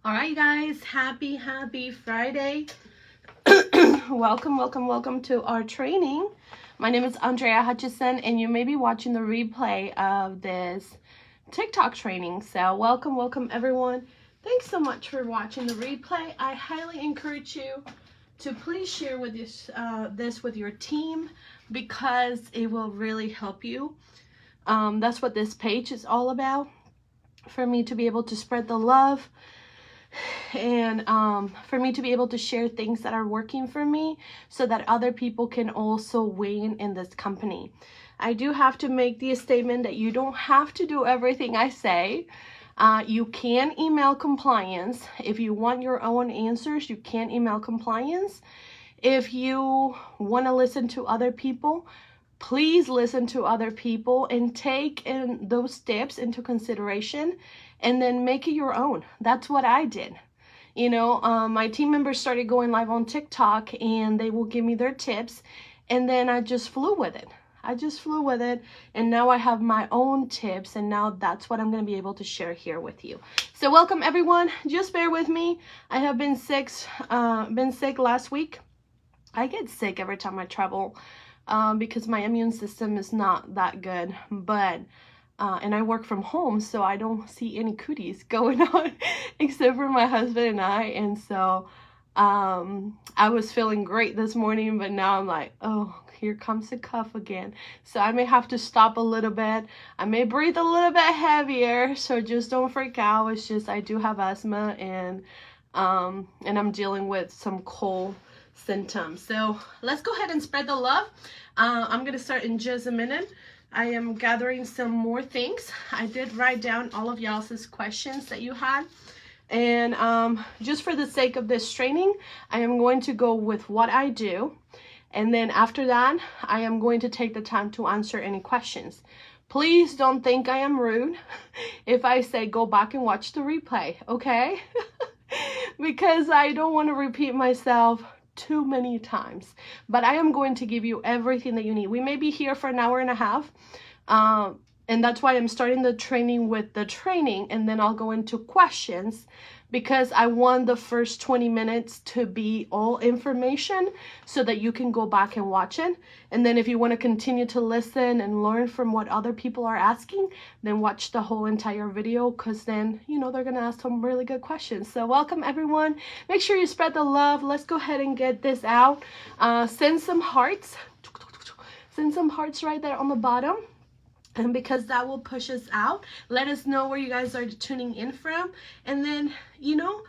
All right, you guys, happy Friday. welcome to our training. My name is Andrea Hutcheson, and you may be watching the replay of this TikTok training. So welcome everyone. Thanks so much for watching the replay. I highly encourage you to please share with this with your team, because it will really help you. That's what this page is all about, for me to be able to spread the love, and for me to be able to share things that are working for me, so that other people can also win in this company. I do have to make the statement that you don't have to do everything I say. You can email compliance. If you want your own answers, you can email compliance. If you want to listen to other people, please listen to other people and take in those tips into consideration, and then make it your own. That's what I did. You know, my team members started going live on TikTok, and they will give me their tips, and then I just flew with it. And now I have my own tips, and now that's what I'm going to be able to share here with you. So welcome everyone. Just bear with me. I have been sick last week. I get sick every time I travel, because my immune system is not that good, but and I work from home, so I don't see any cooties going on except for my husband and I. And so I was feeling great this morning, but now I'm like, oh, here comes the cough again. So I may have to stop a little bit. I may breathe a little bit heavier, so just don't freak out. It's just I do have asthma, and I'm dealing with some cold symptoms. So let's go ahead and spread the love. I'm gonna start in just a minute. I am gathering some more things. I did write down all of y'all's questions that you had, and just for the sake of this training, I am going to go with what I do, and then after that I am going to take the time to answer any questions. Please don't think I am rude if I say go back and watch the replay, okay? Because I don't want to repeat myself too many times, but I am going to give you everything that you need. We may be here for an hour and a half, and that's why I'm starting the training with the training, and then I'll go into questions, because I want the first 20 minutes to be all information, so that you can go back and watch it. And then if you want to continue to listen and learn from what other people are asking, then watch the whole entire video, because then, you know, they're going to ask some really good questions. So welcome everyone. Make sure you spread the love. Let's go ahead and get this out. Send some hearts. Send some hearts right there on the bottom, and because that will push us out. Let us know where you guys are tuning in from, and then, you know,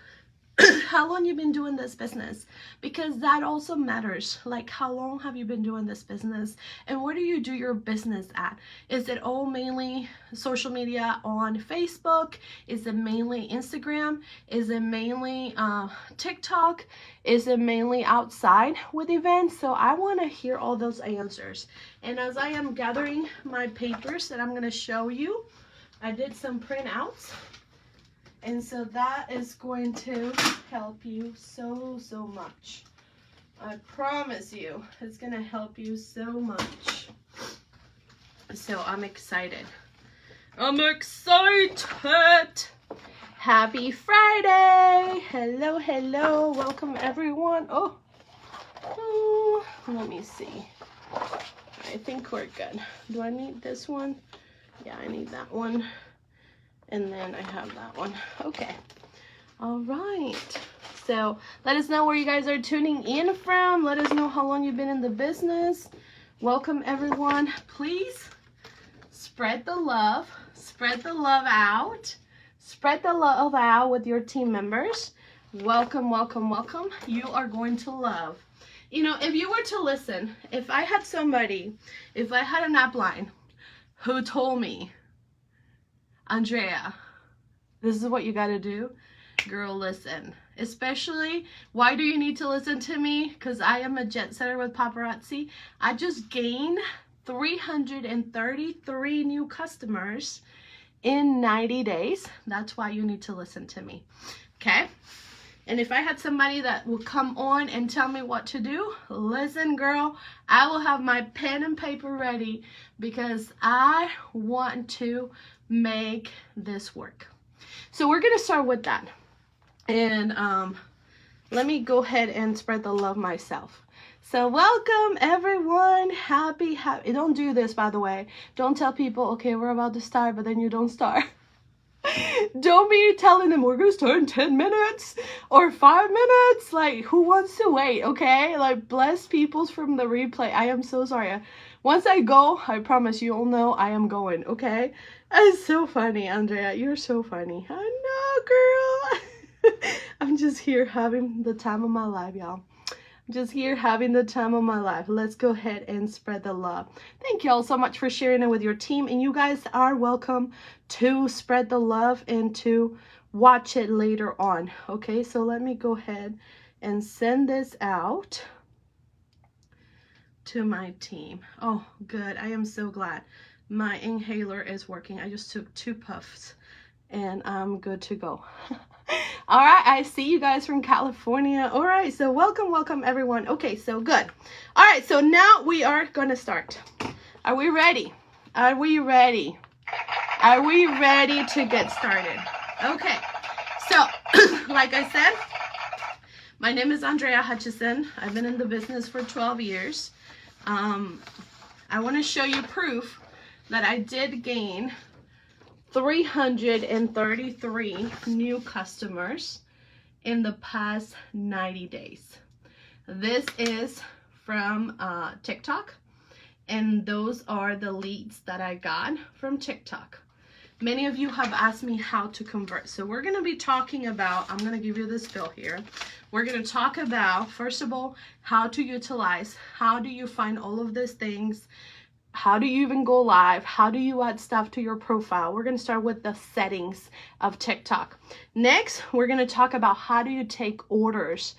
how long you've been doing this business, because that also matters. Like, how long have you been doing this business, and where do you do your business at? Is it all mainly social media on Facebook? Is it mainly Instagram? Is it mainly TikTok? Is it mainly outside with events? So I want to hear all those answers. And as I am gathering my papers that I'm going to show you, I did some printouts. And so that is going to help you so much. I promise you, it's going to help you so much. So I'm excited. I'm excited. Happy Friday. Hello. Welcome everyone. Oh, let me see. I think we're good. Do I need this one? Yeah, I need that one. And then I have that one. Okay. All right. So let us know where you guys are tuning in from. Let us know how long you've been in the business. Welcome everyone. Please spread the love. Spread the love out. Spread the love out with your team members. Welcome. You are going to love. You know, if you were to listen, if I had somebody, if I had an upline who told me, Andrea, this is what you got to do. Girl, listen. Especially, why do you need to listen to me? Because I am a Jetsetter with Paparazzi. I just gained 333 new customers in 90 days. That's why you need to listen to me. Okay? And if I had somebody that would come on and tell me what to do, listen, girl, I will have my pen and paper ready, because I want to make this work. So we're going to start with that. And let me go ahead and spread the love myself. So welcome everyone. Happy. Don't do this, by the way. Don't tell people, okay, we're about to start, but then you don't start. Don't be telling them we're gonna start in 10 minutes or 5 minutes. Like, who wants to wait? Okay, like, bless peoples from the replay. I am so sorry. Once I go, I promise you all know I am going. Okay, it's so funny, Andrea. You're so funny. I know, girl. I'm just here having the time of my life, y'all. Just here having the time of my life. Let's go ahead and spread the love. Thank you all so much for sharing it with your team, and you guys are welcome to spread the love and to watch it later on. Okay, so let me go ahead and send this out to my team. Oh, good. I am so glad my inhaler is working. I just took 2 puffs and I'm good to go. All right, I see you guys from California. All right, so welcome everyone. Okay, so good. All right, so now we are gonna start. Are we ready? Are we ready? Are we ready to get started? Okay, so like I said, my name is Andrea Hutcheson. I've been in the business for 12 years. I want to show you proof that I did gain 333 new customers in the past 90 days. This is from TikTok, and those are the leads that I got from TikTok. Many of you have asked me how to convert. So we're going to be talking about, I'm going to give you this bill here. We're going to talk about, first of all, how to utilize, how do you find all of these things, how do you even go live, how do you add stuff to your profile. We're going to start with the settings of TikTok. Next, we're going to talk about how do you take orders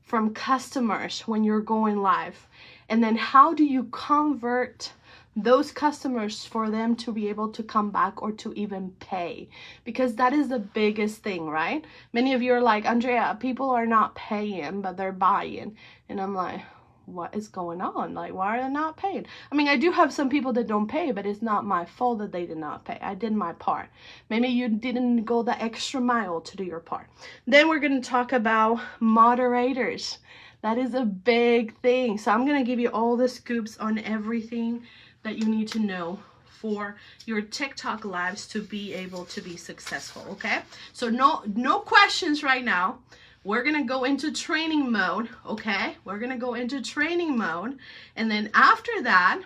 from customers when you're going live. And then how do you convert those customers for them to be able to come back or to even pay, because that is the biggest thing, right? Many of you are like, Andrea, people are not paying, but they're buying. And I'm like, what is going on? Like, why are they not paying? I mean, I do have some people that don't pay, but it's not my fault that they did not pay. I did my part. Maybe you didn't go the extra mile to do your part. Then we're going to talk about moderators. That is a big thing. So I'm going to give you all the scoops on everything that you need to know for your TikTok lives to be able to be successful. Okay, so no questions right now. We're gonna go into training mode. Okay, we're gonna go into training mode, and then after that,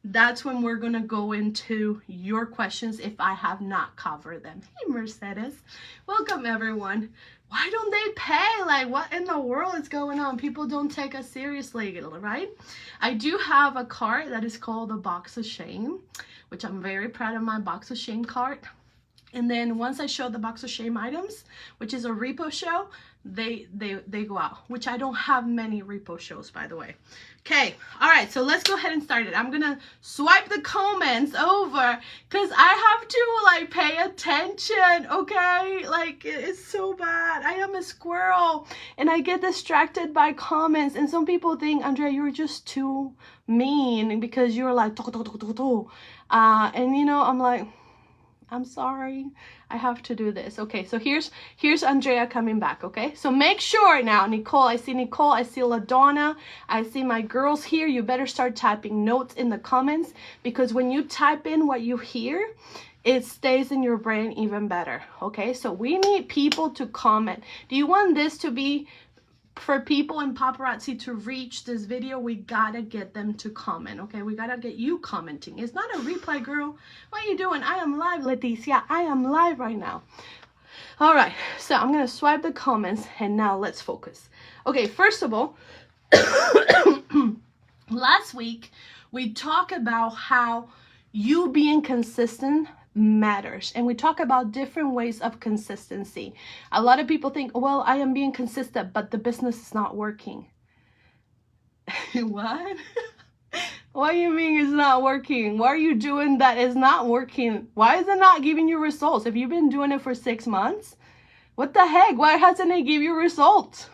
that's when we're gonna go into your questions if I have not covered them. Hey Mercedes, welcome everyone. Why don't they pay? Like, what in the world is going on? People don't take us seriously, right? I do have a cart that is called the Box of Shame, which I'm very proud of my Box of Shame cart. And then once I show the Box of Shame items, which is a repo show, they go out, which I don't have many repo shows, by the way. Okay, all right, so let's go ahead and start it. I'm gonna swipe the comments over because I have to like pay attention, okay? Like, it's so bad. I am a squirrel and I get distracted by comments, and some people think, Andrea, you're just too mean because you're like, and you know, I'm like, I'm sorry, I have to do this. Okay, so here's Andrea coming back. Okay, so make sure now, Nicole, I see LaDonna, I see my girls here. You better start typing notes in the comments, because when you type in what you hear, it stays in your brain even better. Okay, so we need people to comment. Do you want this to be for people in Paparazzi to reach this video? We gotta get them to comment. Okay, we gotta get you commenting. It's not a replay, girl. What are you doing? I am live, Leticia. I am live right now. All right, so I'm gonna swipe the comments, and now let's focus. Okay, first of all, last week we talked about how you being consistent matters, and we talk about different ways of consistency. A lot of people think, well, I am being consistent, but the business is not working. What? What do you mean it's not working? What are you doing that is not working? Why is it not giving you results? If you've been doing it for 6 months, what the heck? Why hasn't it give you results?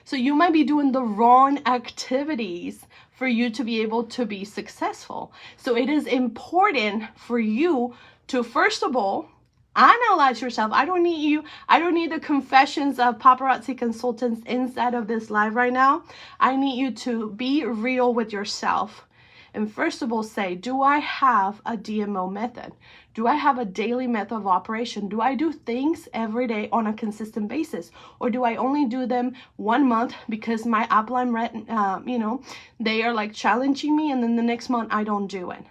So you might be doing the wrong activities for you to be able to be successful. So it is important for you to, first of all, Analyze yourself. I don't need you. I don't need the confessions of paparazzi consultants inside of this live right now. I need you to be real with yourself. And first of all, say, do I have a DMO method? Do I have a daily method of operation? Do I do things every day on a consistent basis? Or do I only do them 1 month because my upline, they are like challenging me, and then the next month I don't do it?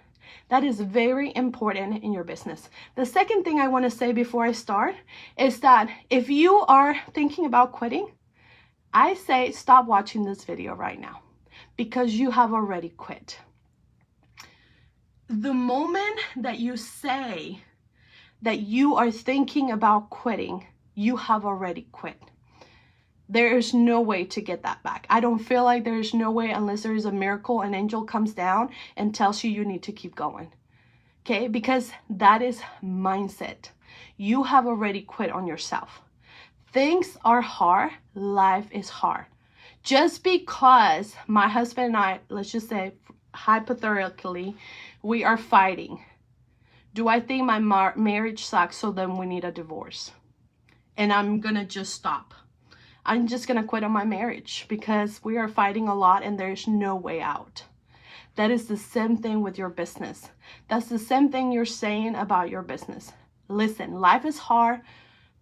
That is very important in your business. The second thing I want to say before I start is that if you are thinking about quitting, I say stop watching this video right now because you have already quit. The moment that you say that you are thinking about quitting, you have already quit. There is no way to get that back. I don't feel like there is no way unless there is a miracle, an angel comes down and tells you you need to keep going. Okay? Because that is mindset. You have already quit on yourself. Things are hard. Life is hard. Just because my husband and I, let's just say hypothetically, we are fighting. Do I think my marriage sucks, so then we need a divorce? And I'm going to just stop. I'm just going to quit on my marriage because we are fighting a lot and there's no way out. That is the same thing with your business. That's the same thing you're saying about your business. Listen, life is hard.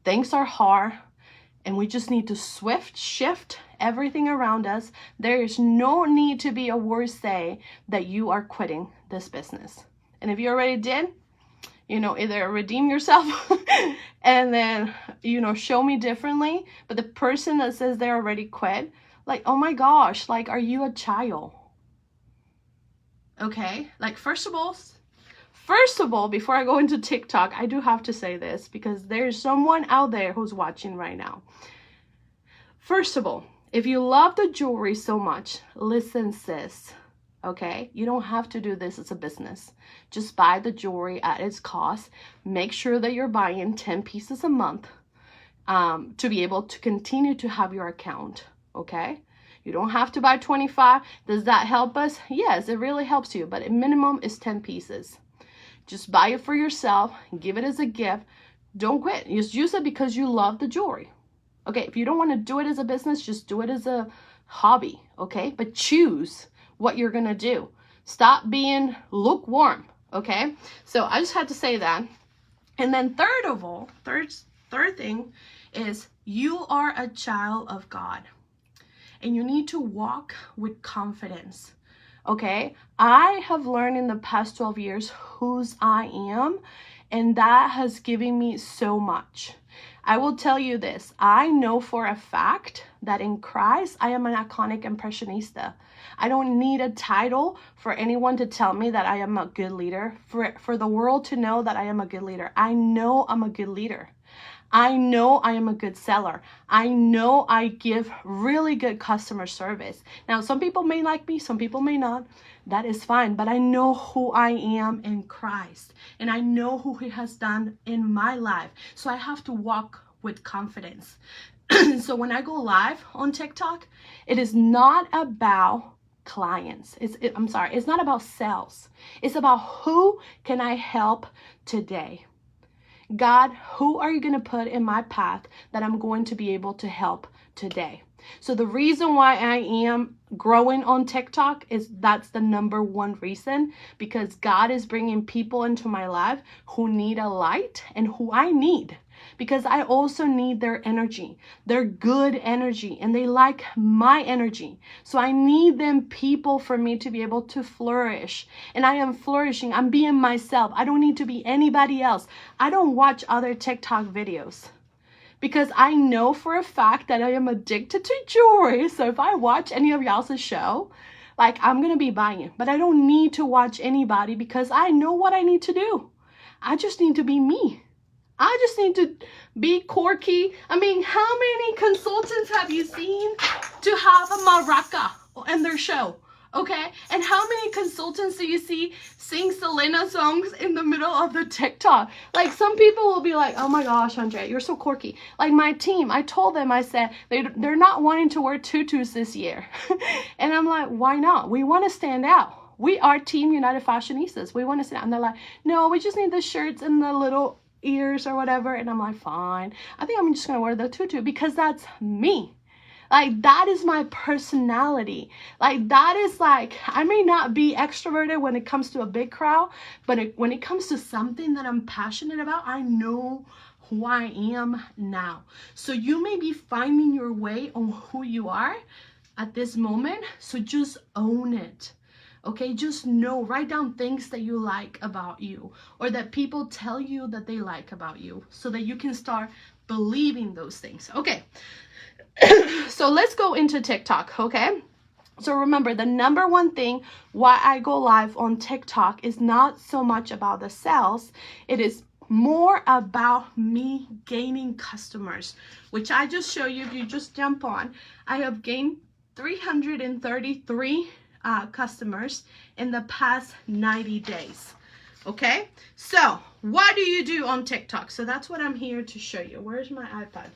Things are hard. And we just need to shift everything around us. There is no need to be a word say that you are quitting this business. And if you already did, either redeem yourself and then, show me differently. But the person that says they already quit, like, oh my gosh, like, are you a child? Okay, like, first of all, before I go into TikTok, I do have to say this because there's someone out there who's watching right now. First of all, if you love the jewelry so much, listen, sis. Okay, you don't have to do this as a business. Just buy the jewelry at its cost. Make sure that you're buying 10 pieces a month to be able to continue to have your account. Okay, you don't have to buy 25. Does that help us? Yes, it really helps you, but a minimum is 10 pieces. Just buy it for yourself, give it as a gift. Don't quit. Just use it because you love the jewelry. Okay, if you don't want to do it as a business, just do it as a hobby. Okay, but choose what you're going to do. Stop being lukewarm. Okay, so I just had to say that. And then third thing is you are a child of God and you need to walk with confidence. Okay, I have learned in the past 12 years whose I am, and that has given me so much. I will tell you this, I know for a fact that in Christ, I am an iconic impressionista. I don't need a title for anyone to tell me that I am a good leader, for the world to know that I am a good leader. I know I'm a good leader. I know I am a good seller. I know I give really good customer service. Now, some people may like me, some people may not. That is fine, but I know who I am in Christ, and I know who He has done in my life. So I have to walk with confidence. So when I go live on TikTok, it is not about clients. It's not about sales. It's about who can I help today. God, who are you going to put in my path that I'm going to be able to help today? So the reason why I am growing on TikTok is that's the number one reason, because God is bringing people into my life who need a light and who I need, because I also need their energy, their good energy, and they like my energy. So I need them people for me to be able to flourish. And I am flourishing. I'm being myself. I don't need to be anybody else. I don't watch other TikTok videos because I know for a fact that I am addicted to jewelry. So if I watch any of y'all's show, like, I'm going to be buying it. But I don't need to watch anybody because I know what I need to do. I just need to be me. I just need to be quirky. I mean, how many consultants have you seen to have a maraca in their show? Okay, and how many consultants do you see sing Selena songs in the middle of the TikTok? Like, some people will be like, oh my gosh, Andrea, you're so quirky. Like my team, I told them, I said, they're not wanting to wear tutus this year. And I'm like, why not? We want to stand out. We are Team United Fashionistas. We want to stand out. And they're like, no, we just need the shirts and the little ears or whatever. And I'm like, fine, I think I'm just gonna wear the tutu because that's me. Like, that is my personality. Like, that is like, I may not be extroverted when it comes to a big crowd, but when it comes to something that I'm passionate about, I know who I am now. So you may be finding your way on who you are at this moment. So just own it. Okay, just know, write down things that you like about you, or that people tell you that they like about you, so that you can start believing those things. Okay. So let's go into TikTok, okay? So remember, the number one thing why I go live on TikTok is not so much about the sales. It is more about me gaining customers, which I just show you. If you just jump on, I have gained 333 customers in the past 90 days. Okay, so what do you do on TikTok? So that's what I'm here to show you. Where's my iPad?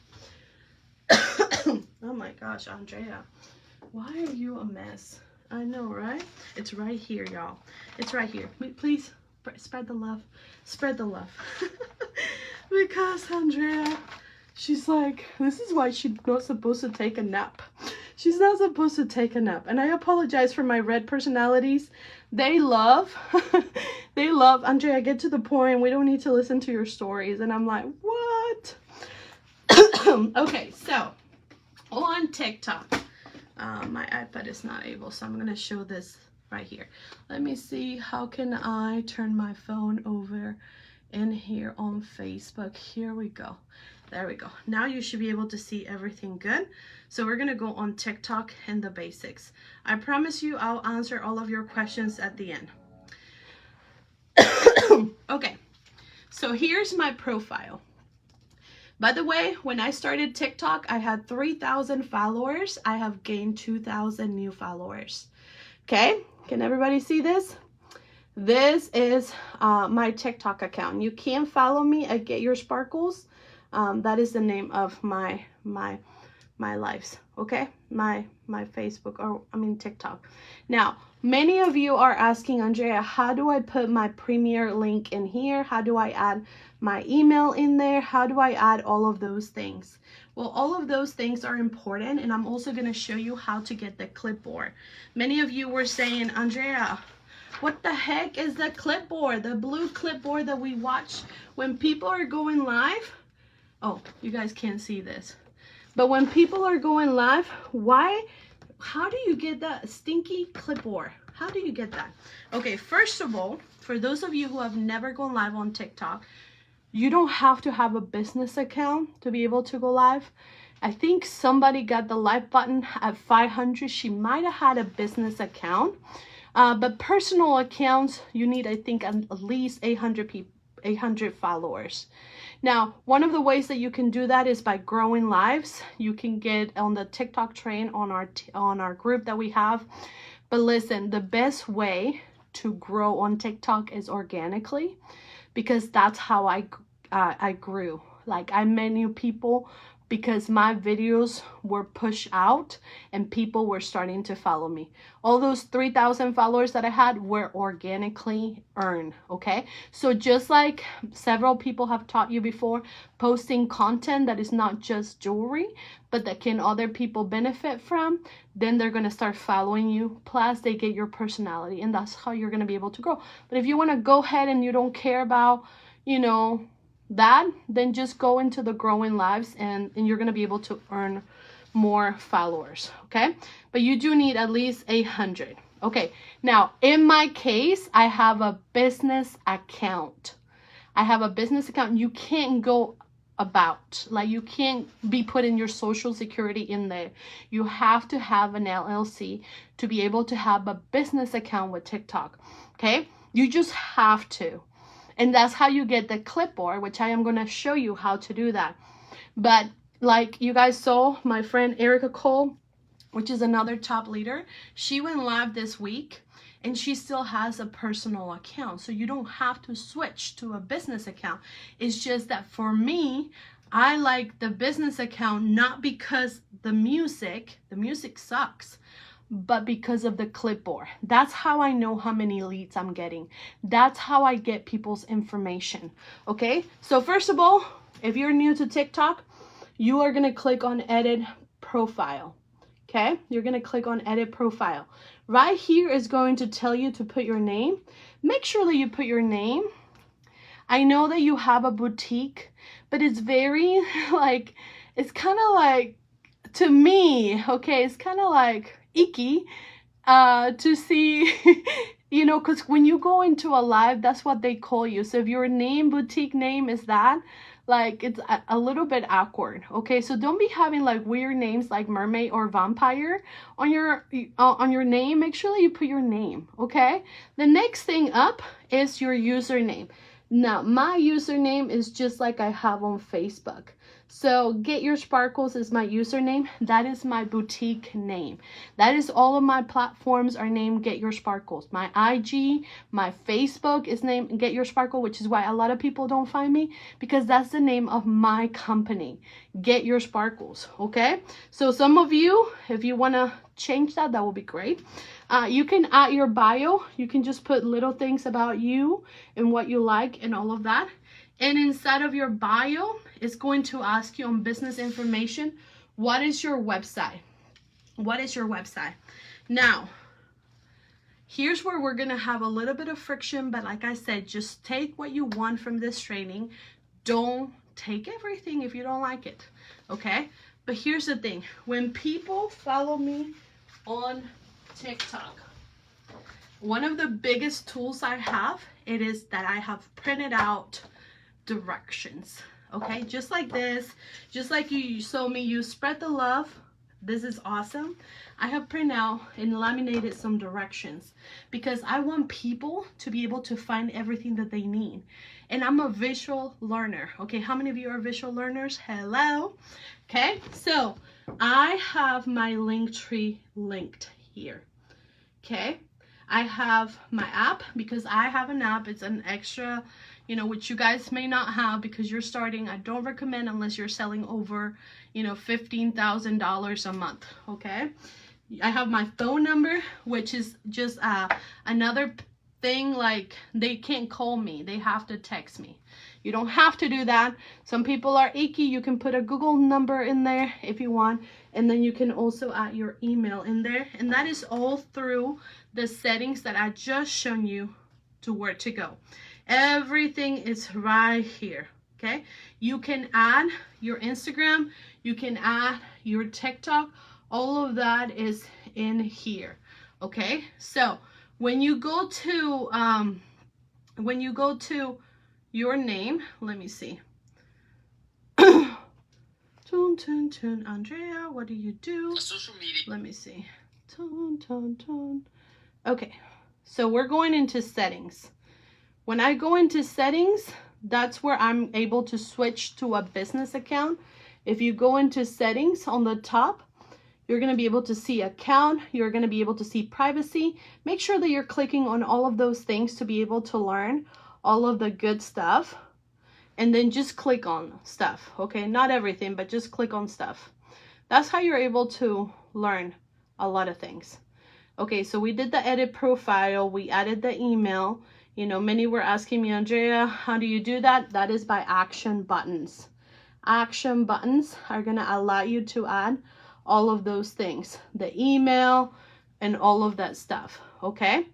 Oh my gosh, Andrea, why are you a mess? I know, right? It's right here, y'all. It's right here. Please spread the love. Spread the love. Because Andrea, she's like, this is why she's not supposed to take a nap. She's not supposed to take a nap. And I apologize for my red personalities. They love, Andrea, get to the point. We don't need to listen to your stories. And I'm like, what? Okay, so on TikTok, my iPad is not able, so I'm gonna show this right here. Let me see, how can I turn my phone over in here on Facebook? Here we go. There we go. Now you should be able to see everything good. So we're gonna go on TikTok and the basics. I promise you I'll answer all of your questions at the end. Okay, so here's my profile. By the way, when I started TikTok, I had 3,000 followers. I have gained 2,000 new followers. Okay, can everybody see this? This is my TikTok account. You can follow me at Get Your Sparkles. That is the name of my lives. Okay, my Facebook, or I mean TikTok. Now, many of you are asking, Andrea, how do I put my Premier link in here? How do I add my email in there? How do I add all of those things? Well, all of those things are important, and I'm also going to show you how to get the clipboard. Many of you were saying, Andrea, what the heck is the clipboard? The blue clipboard that we watch when people are going live? Oh, you guys can't see this. But when people are going live, how do you get that stinky clipboard? How do you get that? Okay, first of all, for those of you who have never gone live on TikTok, you don't have to have a business account to be able to go live. I think somebody got the live button at 500. She might have had a business account. But personal accounts, you need, I think, at least 800 followers. Now, one of the ways that you can do that is by growing lives. You can get on the TikTok train on our group that we have. But listen, the best way to grow on TikTok is organically, because that's how I grew. Like, I met new people because my videos were pushed out and people were starting to follow me. All those 3,000 followers that I had were organically earned, okay? So just like several people have taught you before, posting content that is not just jewelry, but that can other people benefit from, then they're gonna start following you. Plus they get your personality, and that's how you're gonna be able to grow. But if you wanna go ahead and you don't care about, you know, that, then just go into the growing lives and you're going to be able to earn more followers. Okay, but you do need at least 800. Okay, now in my case, I have a business account. You can't go about, like, you can't be putting your social security in there. You have to have an LLC to be able to have a business account with TikTok. Okay, you just have to. And that's how you get the clipboard, which I am going to show you how to do that. But like you guys saw, my friend Erica Cole, which is another top leader, she went live this week and she still has a personal account. So you don't have to switch to a business account. It's just that for me, I like the business account, not because the music sucks, but because of the clipboard. That's how I know how many leads I'm getting. That's how I get people's information. Okay, so first of all, if you're new to TikTok, you are going to click on edit profile. Okay, you're going to click on edit profile. Right here is going to tell you to put your name. Make sure that you put your name. I know that you have a boutique, but it's very like, it's kind of like, to me, okay, it's kind of like icky to see, you know, because when you go into a live, that's what they call you. So if your name, boutique name is that, like, it's a little bit awkward. Okay, so don't be having like weird names like mermaid or vampire on your name. Make sure that you put your name. Okay, the next thing up is your username. Now my username is just like I have on Facebook. So Get Your Sparkles is my username. That is my boutique name. That is all of my platforms are named Get Your Sparkles. My IG, my Facebook is named Get Your Sparkle, which is why a lot of people don't find me, because that's the name of my company, Get Your Sparkles. Okay, so some of you, if you want to change that, that will be great. You can add your bio. You can just put little things about you and what you like and all of that. And inside of your bio, it's going to ask you on business information, what is your website? What is your website? Now, here's where we're going to have a little bit of friction, but like I said, just take what you want from this training. Don't take everything if you don't like it, okay? But here's the thing. When people follow me on TikTok, one of the biggest tools I have, it is that I have printed out directions. Okay, just like this, just like you saw me use Spread the Love. This is awesome. I have printed out and laminated some directions because I want people to be able to find everything that they need. And I'm a visual learner. Okay, how many of you are visual learners? Hello. Okay, so I have my link tree linked here. Okay, I have my app because I have an app. It's an extra, you know, which you guys may not have because you're starting. I don't recommend unless you're selling over, you know, $15,000 a month. Okay, I have my phone number, which is just another thing. Like, they can't call me, they have to text me. You don't have to do that. Some people are icky. You can put a Google number in there if you want, and then you can also add your email in there, and that is all through the settings that I just shown you to where to go. Everything is right here. Okay, you can add your Instagram, you can add your TikTok, all of that is in here. Okay, so when you go to your name, let me see. Andrea, what do you do? Social media. Let me see. Okay, so we're going into settings. When I go into settings, that's where I'm able to switch to a business account. If you go into settings on the top, you're going to be able to see account. You're going to be able to see privacy. Make sure that you're clicking on all of those things to be able to learn all of the good stuff. And then just click on stuff. Okay, not everything, but just click on stuff. That's how you're able to learn a lot of things. Okay, so we did the edit profile. We added the email. You know, many were asking me, Andrea, how do you do that? That is by action buttons. Action buttons are going to allow you to add all of those things, the email and all of that stuff. Okay,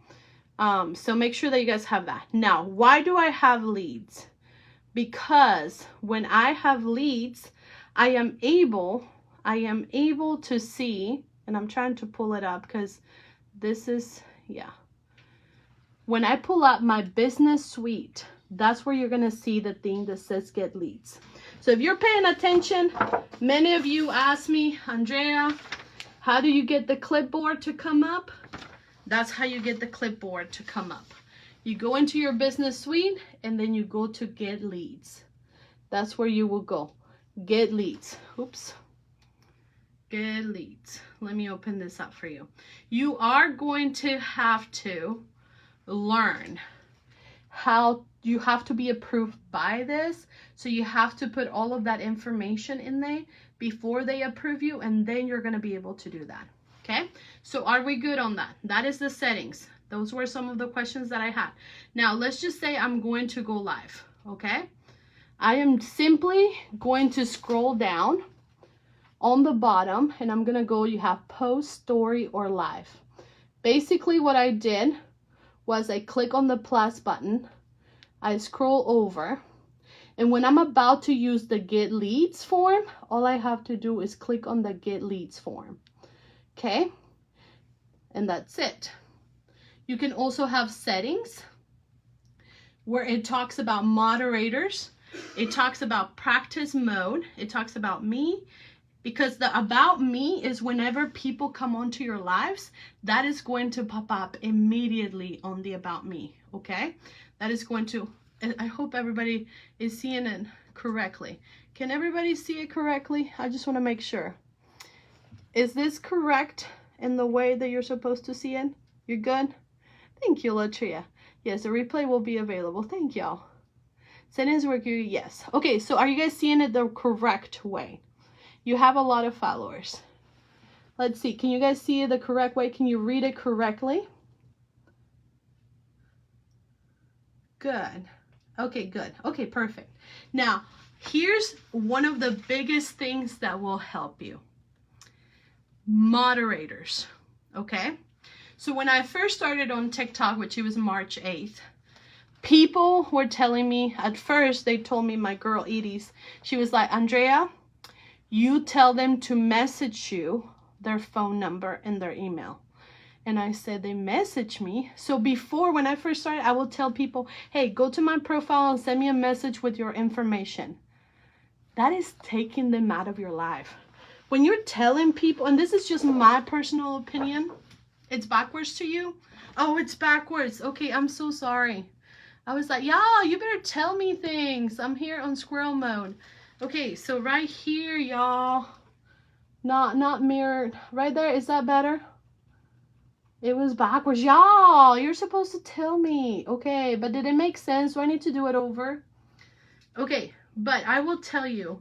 so make sure that you guys have that. Now, why do I have leads? Because when I have leads, I am able to see, and I'm trying to pull it up because this is, yeah. When I pull up my business suite, that's where you're going to see the thing that says get leads. So if you're paying attention, many of you ask me, Andrea, how do you get the clipboard to come up? That's how you get the clipboard to come up. You go into your business suite and then you go to get leads. That's where you will go. Get leads. Oops. Get leads. Let me open this up for you. You are going to have to learn how you have to be approved by this. So you have to put all of that information in there before they approve you, and then you're going to be able to do that. Okay, so are we good on that? That is the settings. Those were some of the questions that I had. Now let's just say I'm going to go live. Okay, I am simply going to scroll down on the bottom and I'm gonna go, you have post, story, or live. Basically what I did was I click on the plus button, I scroll over, and when I'm about to use the get leads form, all I have to do is click on the get leads form. Okay, and that's it. You can also have settings where it talks about moderators, it talks about practice mode, it talks about me, because the about me is whenever people come onto your lives, that is going to pop up immediately on the about me. Okay, that is going to, I hope everybody is seeing it correctly. Can everybody see it correctly? I just want to make sure. Is this correct in the way that you're supposed to see it? You're good? Thank you, Latria. Yes, the replay will be available. Thank y'all. Settings work, yes. Okay, so are you guys seeing it the correct way? You have a lot of followers. Let's see, can you guys see it the correct way? Can you read it correctly? Good. Okay, good. Okay, perfect. Now, here's one of the biggest things that will help you. Moderators, okay? So when I first started on TikTok, which it was March 8th, people were telling me, at first they told me, my girl Edie's, she was like, Andrea, you tell them to message you their phone number and their email. And I said, they message me. So before, when I first started, I would tell people, hey, go to my profile and send me a message with your information. That is taking them out of your life. When you're telling people, and this is just my personal opinion, it's backwards to you. Oh, it's backwards. Okay, I'm so sorry. I was like, y'all, you better tell me things. I'm here on squirrel mode. Okay, so right here, y'all, not mirrored. Right there, is that better? It was backwards. Y'all, you're supposed to tell me. Okay, but did it make sense? Do I need to do it over? Okay, but I will tell you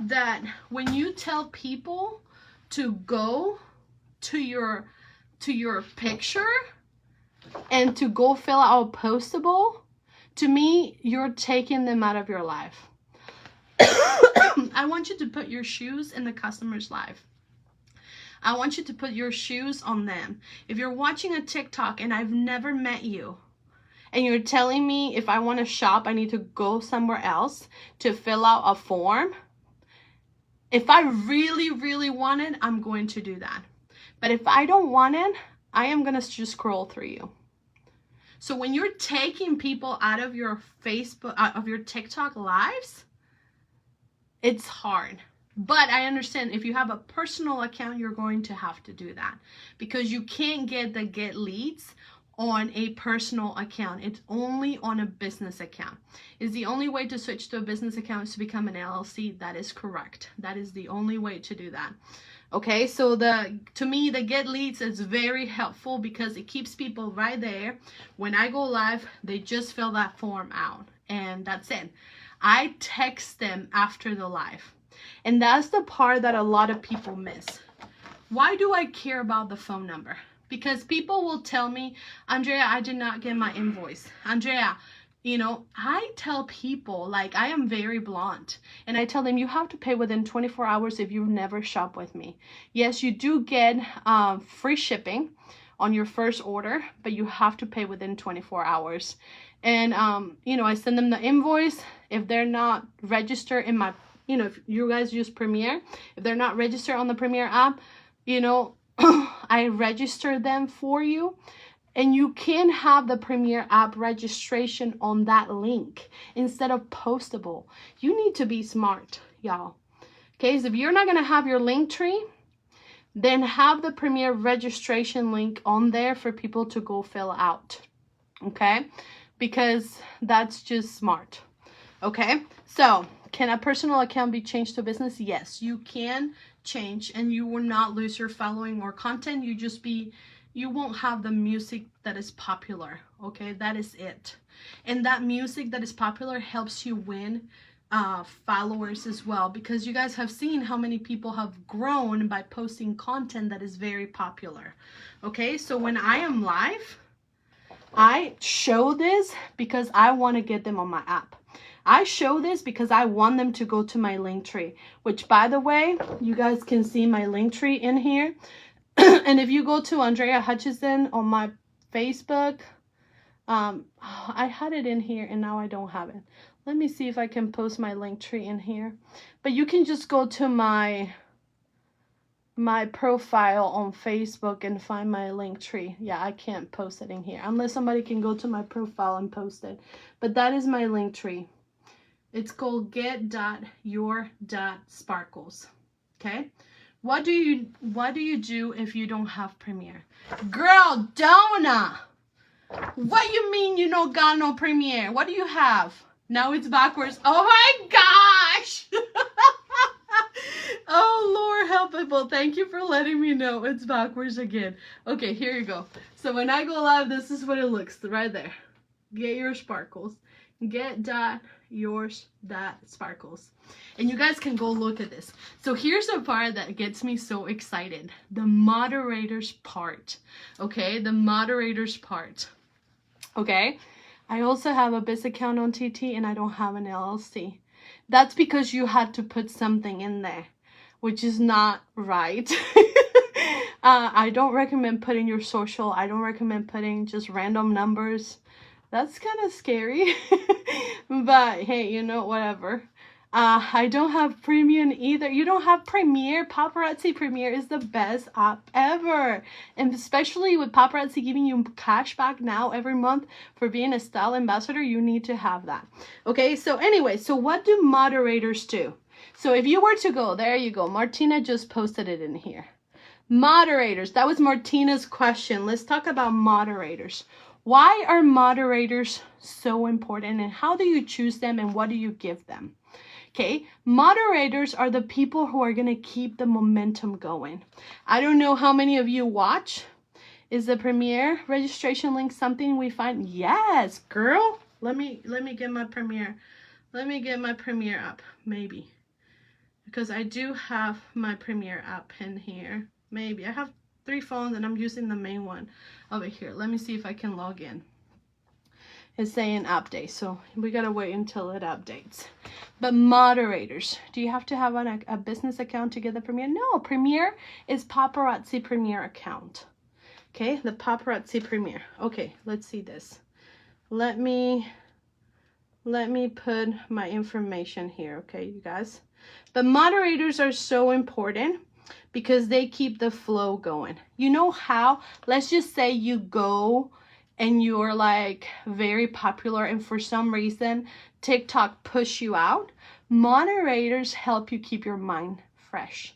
that when you tell people to go to your picture and to go fill out a postable, to me, you're taking them out of your life. I want you to put your shoes in the customer's life. I want you to put your shoes on them. If you're watching a TikTok and I've never met you, and you're telling me if I want to shop, I need to go somewhere else to fill out a form, if I really, really want it, I'm going to do that. But if I don't want it, I am going to just scroll through you. So when you're taking people out of your Facebook, out of your TikTok lives, it's hard. But I understand if you have a personal account, you're going to have to do that because you can't get the get leads on a personal account. It's only on a business account. Is the only way to switch to a business account is to become an LLC. That is correct. That is the only way to do that. Okay, so to me, the get leads is very helpful because it keeps people right there. When I go live, they just fill that form out and that's it. I text them after the live. And that's the part that a lot of people miss. Why do I care about the phone number? Because people will tell me, Andrea, I did not get my invoice. Andrea, you know, I tell people, like, I am very blunt. And I tell them, you have to pay within 24 hours if you've never shopped with me. Yes, you do get free shipping on your first order, but you have to pay within 24 hours. And, you know, I send them the invoice. If they're not registered in my, you know, if you guys use Premiere, if they're not registered on the Premiere app, you know, I register them for you. And you can have the Premiere app registration on that link instead of postable. You need to be smart, y'all. Okay, so if you're not going to have your link tree, then have the Premiere registration link on there for people to go fill out. Okay, because that's just smart. Okay, so can a personal account be changed to a business? Yes, you can change and you will not lose your following or content. You won't have the music that is popular. Okay, that is it. And that music that is popular helps you win followers as well, because you guys have seen how many people have grown by posting content that is very popular. Okay, so when I am live, I show this because I want to get them on my app. I show this because I want them to go to my link tree, which, by the way, you guys can see my link tree in here. And if you go to Andrea Hutcheson on my Facebook, I had it in here and now I don't have it. Let me see if I can post my link tree in here. But you can just go to my profile on Facebook and find my link tree. Yeah, I can't post it in here unless somebody can go to my profile and post it. But that is my link tree. It's called get.your.sparkles. Okay? What do you do if you don't have Premiere? Girl, Donna! What you mean you don't got no Premiere? What do you have? Now it's backwards. Oh my gosh! Oh Lord, help people. Thank you for letting me know it's backwards again. Okay, here you go. So when I go live, this is what it looks right there. Get your sparkles. Get.yours.sparkles. And you guys can go look at this. So here's the part that gets me so excited. The moderators part. Okay, the moderators part. Okay, I also have a business account on TT and I don't have an LLC. That's because you had to put something in there, which is not right. I don't recommend putting your social. I don't recommend putting just random numbers. That's kind of scary. But hey, you know, whatever. I don't have Premium either. You don't have Premiere? Paparazzi Premiere is the best app ever. And especially with Paparazzi giving you cash back now every month for being a style ambassador, you need to have that. Okay, so anyway, so what do moderators do? So if you were to go, there you go. Martina just posted it in here. Moderators, that was Martina's question. Let's talk about moderators. Why are moderators so important and how do you choose them and what do you give them? Okay, moderators are the people who are going to keep the momentum going. I don't know how many of you watch. Is the Premiere registration link something we find? Yes, girl. Let me get my Premiere. Let me get my Premiere up, maybe. Because I do have my Premiere app in here. Maybe. I have 3 phones and I'm using the main one over here. Let me see if I can log in. It's saying update, so we gotta wait until it updates. But moderators, do you have to have a business account to get the Premiere? No, Premiere is Paparazzi Premiere account. Okay, the Paparazzi Premiere. Okay, let's see this. Let me put my information here, okay, you guys. But moderators are so important because they keep the flow going. You know how? Let's just say you go and you're like very popular and for some reason TikTok push you out. Moderators help you keep your mind fresh.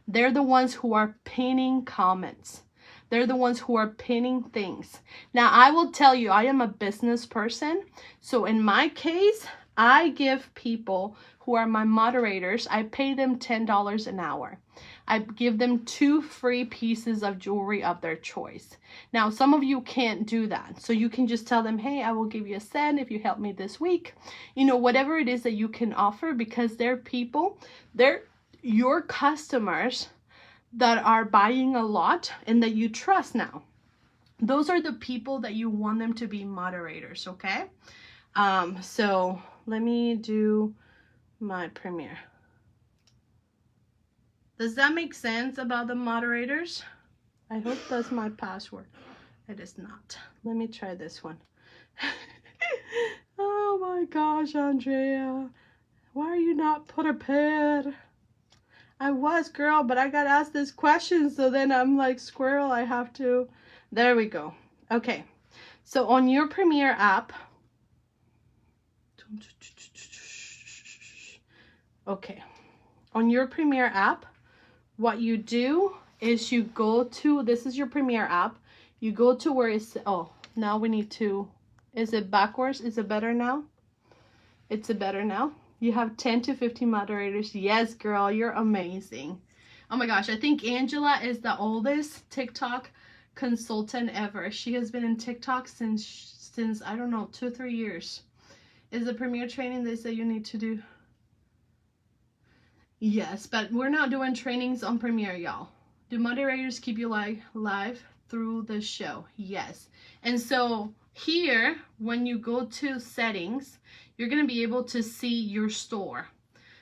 They're the ones who are pinning comments. They're the ones who are pinning things. Now, I will tell you, I am a business person. So in my case, I give people who are my moderators, I pay them $10 an hour. I give them 2 free pieces of jewelry of their choice. Now, some of you can't do that. So you can just tell them, hey, I will give you a cent if you help me this week. You know, whatever it is that you can offer, because they're people, they're your customers that are buying a lot and that you trust now. Those are the people that you want them to be moderators, okay? So let me do my Premiere. Does that make sense about the moderators? I hope that's my password. It is not. Let me try this one. Oh my gosh, Andrea. Why are you not prepared? I was, girl, but I got asked this question, so then I'm like, squirrel, I have to. There we go. Okay. So on your Premiere app. Okay. On your Premiere app, what you do is you go to, this is your Premiere app. You go to where it's, oh, now we need to, is it backwards? Is it better now? It's better now. You have 10 to 15 moderators. Yes, girl, you're amazing. Oh my gosh, I think Angela is the oldest TikTok consultant ever. She has been in TikTok since I don't know, 2-3 years. Is the Premiere training they say you need to do? Yes, but we're not doing trainings on Premiere, y'all. Do moderators keep you live through the show? Yes. And so here, when you go to settings, you're going to be able to see your store.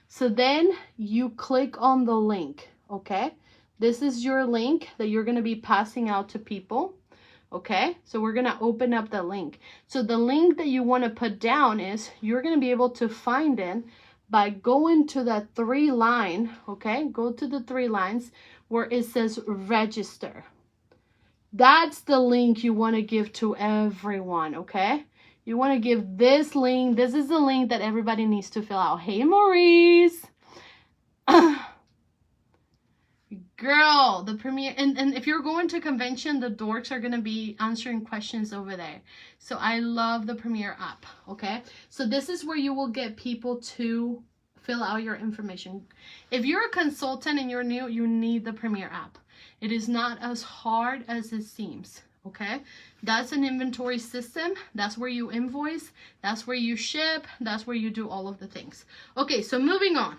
So then you click on the link, okay? This is your link that you're going to be passing out to people, okay? So we're going to open up the link. So the link that you want to put down is, you're going to be able to find it by going to that 3 line, okay? Go to the 3 lines where it says register. That's the link you want to give to everyone, okay? You want to give this link. This is the link that everybody needs to fill out. Hey, Maurice. Girl, the Premiere, and if you're going to convention, the dorks are going to be answering questions over there. So I love the Premiere app, okay? So this is where you will get people to fill out your information. If you're a consultant and you're new, you need the Premiere app. It is not as hard as it seems, okay? That's an inventory system. That's where you invoice. That's where you ship. That's where you do all of the things. Okay, so moving on.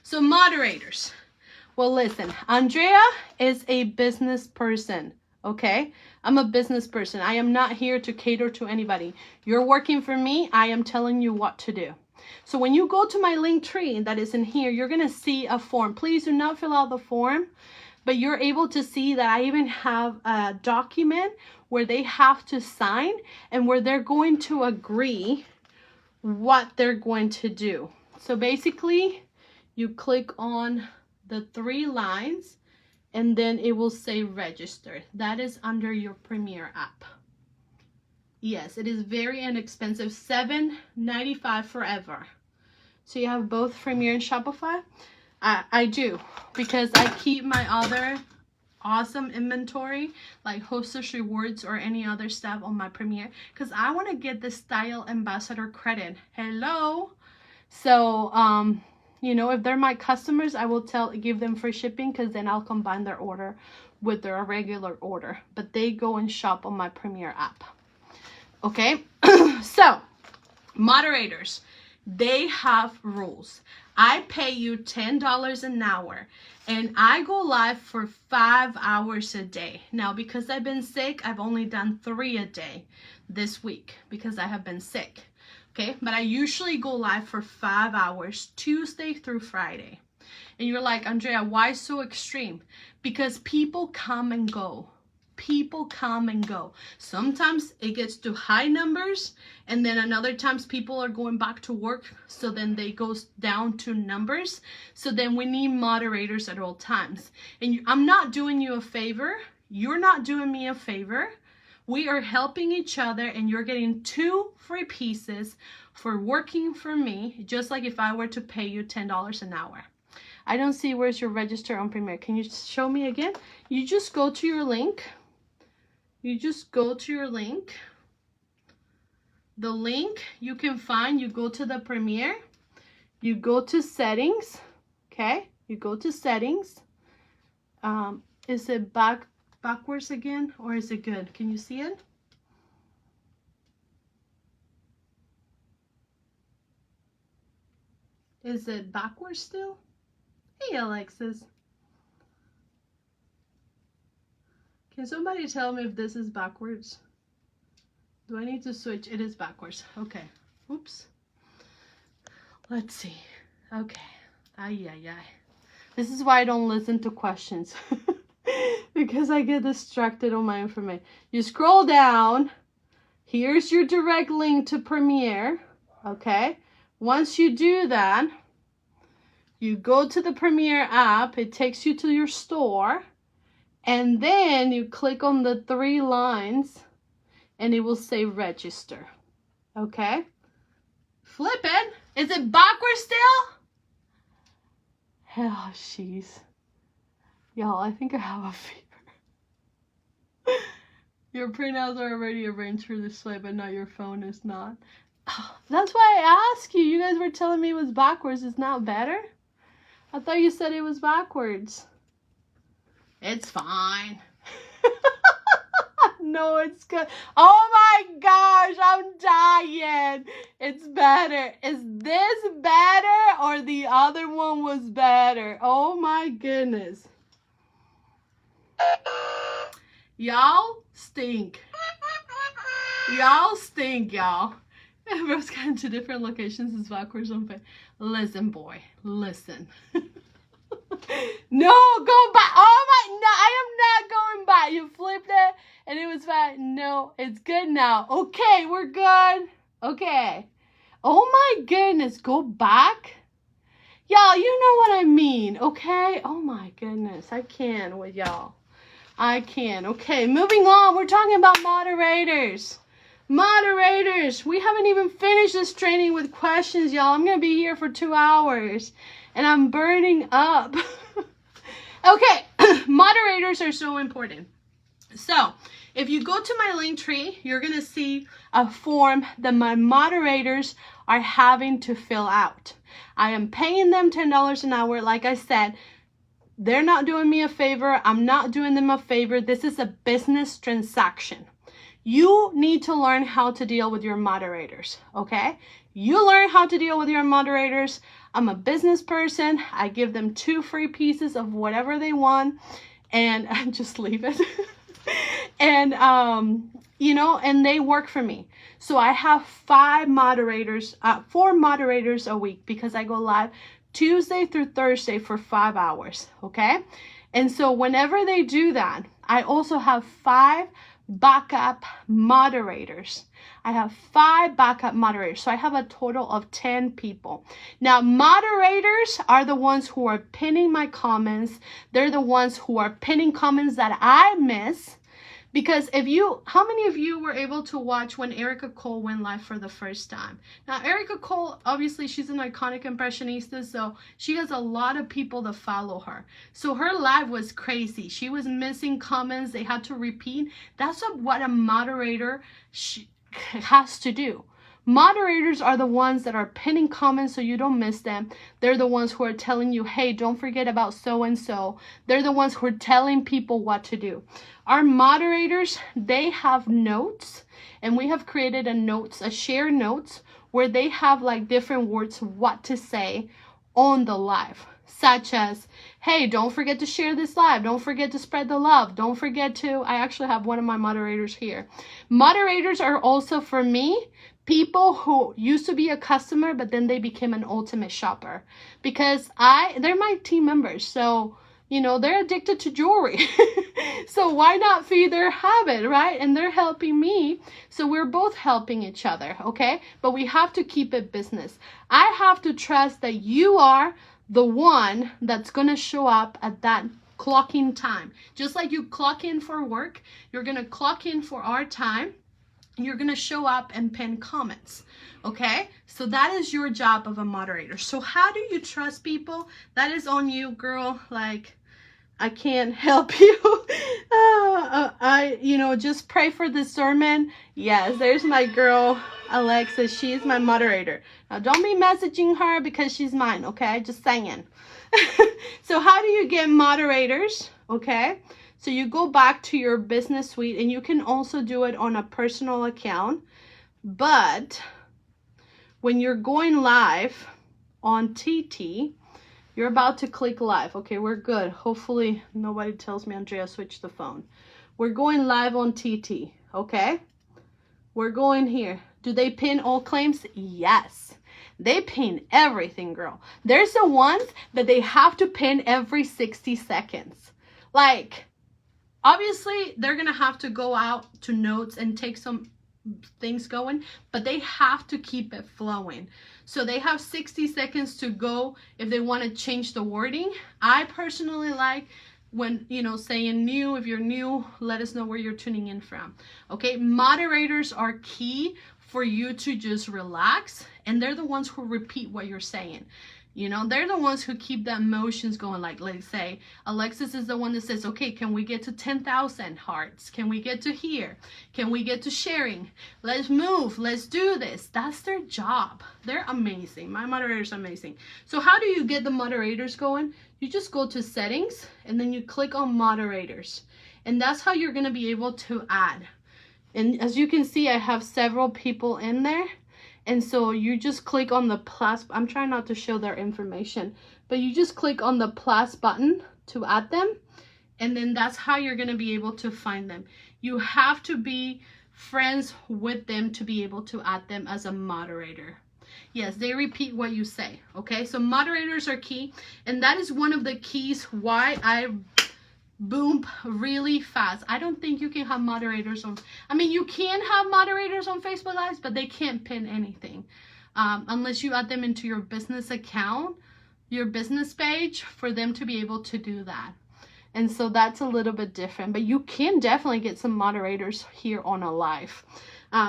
So moderators. Well, listen, Andrea is a business person, okay? I'm a business person. I am not here to cater to anybody. You're working for me. I am telling you what to do. So when you go to my link tree that is in here, you're going to see a form. Please do not fill out the form, but you're able to see that I even have a document where they have to sign and where they're going to agree what they're going to do. So basically, you click on the 3 lines and then it will say register. That is under your Premiere app. Yes, it is very inexpensive, $7.95 forever. So you have both Premiere and Shopify? I do, because I keep my other awesome inventory like Hostess Rewards or any other stuff on my Premiere because I want to get the style ambassador credit. Hello. So you know, if they're my customers, I will give them free shipping because then I'll combine their order with their regular order. But they go and shop on my Premiere app. Okay, so moderators, they have rules. I pay you $10 an hour and I go live for 5 hours a day. Now, because I've been sick, I've only done 3 a day this week because I have been sick. Okay, but I usually go live for 5 hours, Tuesday through Friday. And you're like, Andrea, why so extreme? Because people come and go. People come and go. Sometimes it gets to high numbers, and then another times people are going back to work, so then they goes down to numbers. So then we need moderators at all times. And I'm not doing you a favor. You're not doing me a favor. We are helping each other, and you're getting 2 free pieces for working for me, just like if I were to pay you $10 an hour. I don't see where's your register on Premiere. Can you show me again? You just go to your link. You just go to your link. The link you can find, you go to the Premiere. You go to settings. Okay? You go to settings. Is it backwards again, or is it good? Can you see it? Is it backwards still? Hey, Alexis. Can somebody tell me if this is backwards? Do I need to switch? It is backwards. Okay. Oops. Let's see. Okay. Ay, ay, ay. This is why I don't listen to questions. Because I get distracted on my information. You scroll down. Here's your direct link to Premiere. Okay. Once you do that, you go to the Premiere app. It takes you to your store. And then you click on the 3 lines and it will say register. Okay. Flip it. Is it backwards still? Oh, jeez. Y'all, I think I have a fever. Your printouts are already arranged for display, but not your phone is not. Oh, that's why I asked you. You guys were telling me it was backwards. It's not better? I thought you said it was backwards. It's fine. No, it's good. Oh my gosh, I'm dying. It's better. Is this better or the other one was better? Oh my goodness. Y'all stink. Y'all stink, y'all. Everyone's gotten to different locations. It's backwards on Facebook. Listen, boy. Listen. No, go back. Oh my, no, I am not going back. You flipped it and it was fine. No, it's good now. Okay, we're good. Okay. Oh my goodness, go back. Y'all, you know what I mean, okay? Oh my goodness, I can't with y'all. I can. Okay, moving on. We're talking about moderators. Moderators. We haven't even finished this training with questions, y'all. I'm going to be here for 2 hours. And I'm burning up. Okay, moderators are so important. So, if you go to my link tree, you're going to see a form that my moderators are having to fill out. I am paying them $10 an hour. Like I said, they're not doing me a favor. I'm not doing them a favor. This is a business transaction. You need to learn how to deal with your moderators, okay? You learn how to deal with your moderators. I'm a business person. I give them 2 free pieces of whatever they want and just leave it. And, you know, and they work for me. So I have 4 moderators a week because I go live Tuesday through Thursday for 5 hours, okay? And so whenever they do that, I also have 5 backup moderators. I have 5 backup moderators. So I have a total of 10 people. Now, moderators are the ones who are pinning my comments. They're the ones who are pinning comments that I miss. Because how many of you were able to watch when Erica Cole went live for the first time? Now, Erica Cole, obviously, she's an iconic impressionista, so she has a lot of people that follow her. So her live was crazy. She was missing comments. They had to repeat. That's what a moderator has to do. Moderators are the ones that are pinning comments so you don't miss them. They're the ones who are telling you, hey, don't forget about so-and-so. They're the ones who are telling people what to do. Our moderators, they have notes, and we have created a share notes where they have like different words what to say on the live. Such as, hey, don't forget to share this live. Don't forget to spread the love. Don't forget to, I actually have one of my moderators here. Moderators are also, for me, people who used to be a customer, but then they became an ultimate shopper. Because they're my team members. So, you know, they're addicted to jewelry. So why not feed their habit, right? And they're helping me. So we're both helping each other, okay? But we have to keep it business. I have to trust that you are the one that's going to show up at that clock-in time. Just like you clock in for work, you're going to clock in for our time. You're going to show up and pin comments, okay? So that is your job of a moderator. So how do you trust people? That is on you, girl. Like, I can't help you. Just pray for discernment. Yes, there's my girl, Alexa. She's my moderator. Now, don't be messaging her because she's mine, okay? Just saying. So how do you get moderators, okay? So you go back to your business suite, and you can also do it on a personal account. But when you're going live on TT, you're about to click live. Okay, we're good. Hopefully nobody tells me Andrea switched the phone. We're going live on TT, okay? We're going here. Do they pin all claims? Yes. They pin everything, girl. There's the ones that they have to pin every 60 seconds. Like, obviously, they're going to have to go out to notes and take some things going, but they have to keep it flowing. So they have 60 seconds to go if they want to change the wording. I personally like when, saying new. If you're new, let us know where you're tuning in from. Okay, moderators are key for you to just relax, and they're the ones who repeat what you're saying. They're the ones who keep the emotions going. Like, let's say Alexis is the one that says, okay, can we get to 10,000 hearts? Can we get to here? Can we get to sharing? Let's move. Let's do this. That's their job. They're amazing. My moderators are amazing. So how do you get the moderators going? You just go to settings, and then you click on moderators. And that's how you're going to be able to add. And as you can see, I have several people in there. And so you just click on the plus. I'm trying not to show their information, but you just click on the plus button to add them. And then that's how you're going to be able to find them. You have to be friends with them to be able to add them as a moderator. Yes, they repeat what you say. Okay, so moderators are key. And that is one of the keys why I boom really fast. I don't think you can have moderators on, I mean, you can have moderators on Facebook Lives, but they can't pin anything unless you add them into your business account, your business page, for them to be able to do that. And so that's a little bit different, but you can definitely get some moderators here on a live.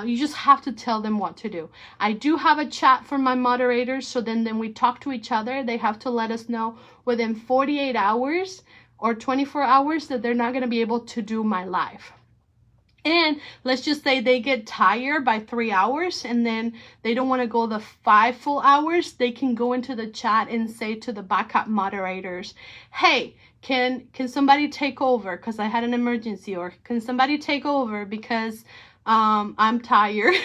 You just have to tell them what to do. I do have a chat for my moderators, so then we talk to each other. They have to let us know within 48 hours or 24 hours that they're not going to be able to do my live. And let's just say they get tired by 3 hours and then they don't want to go the 5 full hours. They can go into the chat and say to the backup moderators, hey, can somebody take over because I had an emergency, or can somebody take over because I'm tired.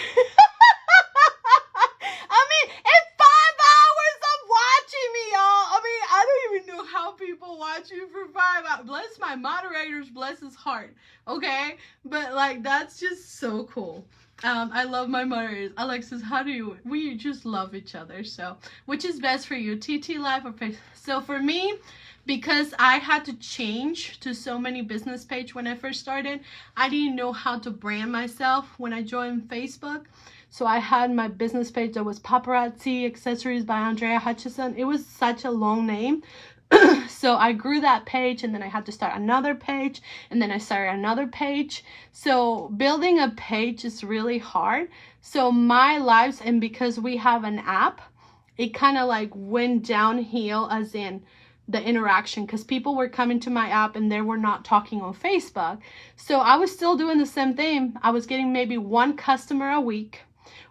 I mean, it's 5 hours of watching me, y'all. I mean, I don't even know how people watch you for 5 hours. Bless my moderators, bless his heart. Okay, but like, that's just so cool. I love my moderators. Alexis, we just love each other. So which is best for you, TT Live or Facebook? So for me, because I had to change to so many business pages when I first started, I didn't know how to brand myself when I joined Facebook. So I had my business page that was Paparazzi Accessories by Andrea Hutcheson. It was such a long name. So I grew that page, and then I had to start another page, and then I started another page. So building a page is really hard. So my lives, and because we have an app, it kind of like went downhill, as in the interaction, because people were coming to my app and they were not talking on Facebook. So I was still doing the same thing. I was getting maybe 1 customer a week,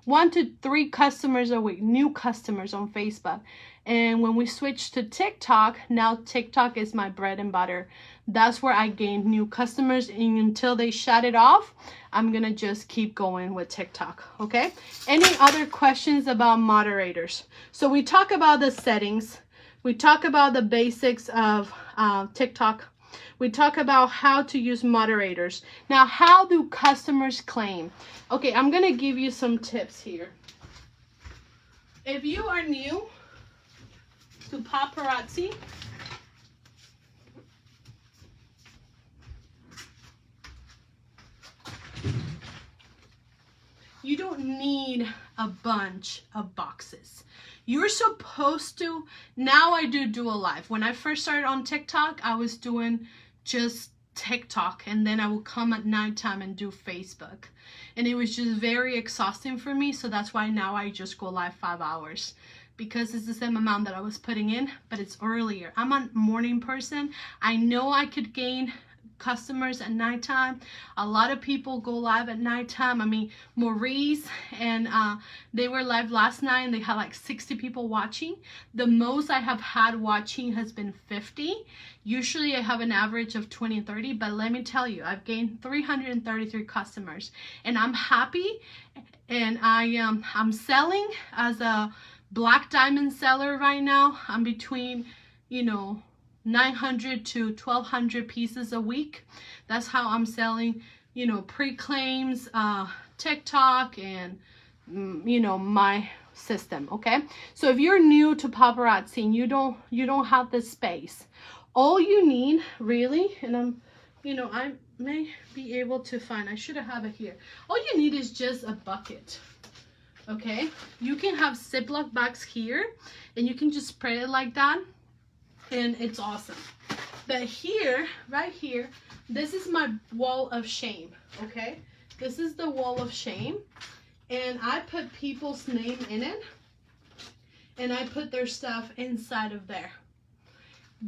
1 to 3 customers a week, new customers on Facebook. And when we switched to TikTok, now TikTok is my bread and butter. That's where I gained new customers, and until they shut it off, I'm gonna just keep going with TikTok. Okay, any other questions about moderators? So we talk about the settings. We talk about the basics of TikTok. We talk about how to use moderators. Now, how do customers claim? Okay, I'm going to give you some tips here. If you are new to Paparazzi, you don't need a bunch of boxes. You're supposed to, now I do a live. When I first started on TikTok, I was doing just TikTok, and then I would come at nighttime and do Facebook. And it was just very exhausting for me, so that's why now I just go live 5 hours. Because it's the same amount that I was putting in, but it's earlier. I'm a morning person. I know I could gain customers at nighttime. A lot of people go live at nighttime. I mean, Maurice and they were live last night and they had like 60 people watching. The most I have had watching has been 50. Usually I have an average of 20 and 30, but let me tell you, I've gained 333 customers and I'm happy. And I'm selling as a black diamond seller right now. I'm between, 900 to 1,200 pieces a week. That's how I'm selling, pre-claims, TikTok, and, my system. Okay. So if you're new to Paparazzi and you don't have the space, all you need really, and I may be able to find, I should have it here. All you need is just a bucket. Okay. You can have Ziploc bags here and you can just spread it like that. And it's awesome. But here, right here, this is my wall of shame, okay? This is the wall of shame. And I put people's name in it. And I put their stuff inside of there.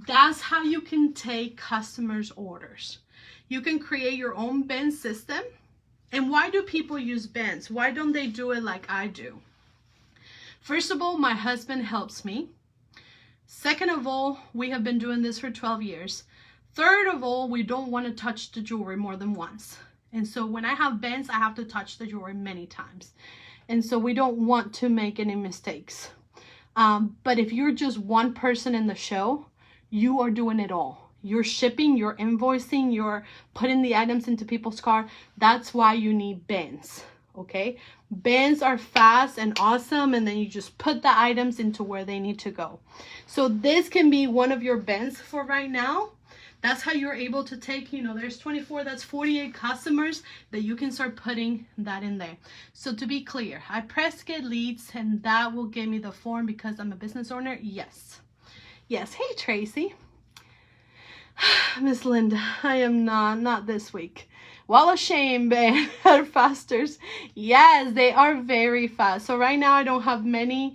That's how you can take customers' orders. You can create your own bin system. And why do people use bins? Why don't they do it like I do? First of all, my husband helps me. Second of all, we have been doing this for 12 years. Third of all, we don't want to touch the jewelry more than once. And so when I have bins, I have to touch the jewelry many times. And so we don't want to make any mistakes. But if you're just one person in the show, you are doing it all. You're shipping, you're invoicing, you're putting the items into people's car. That's why you need bins, okay? Bins are fast and awesome, and then you just put the items into where they need to go. So this can be one of your bins for right now. That's how you're able to take, you know, there's 24, that's 48 customers that you can start putting that in there. So to be clear, I press get leads and that will give me the form because I'm a business owner. Yes. Yes. Hey, Tracy. Miss Linda, I am not this week. Wall of shame, babe. Fasters. Yes, they are very fast. So right now I don't have many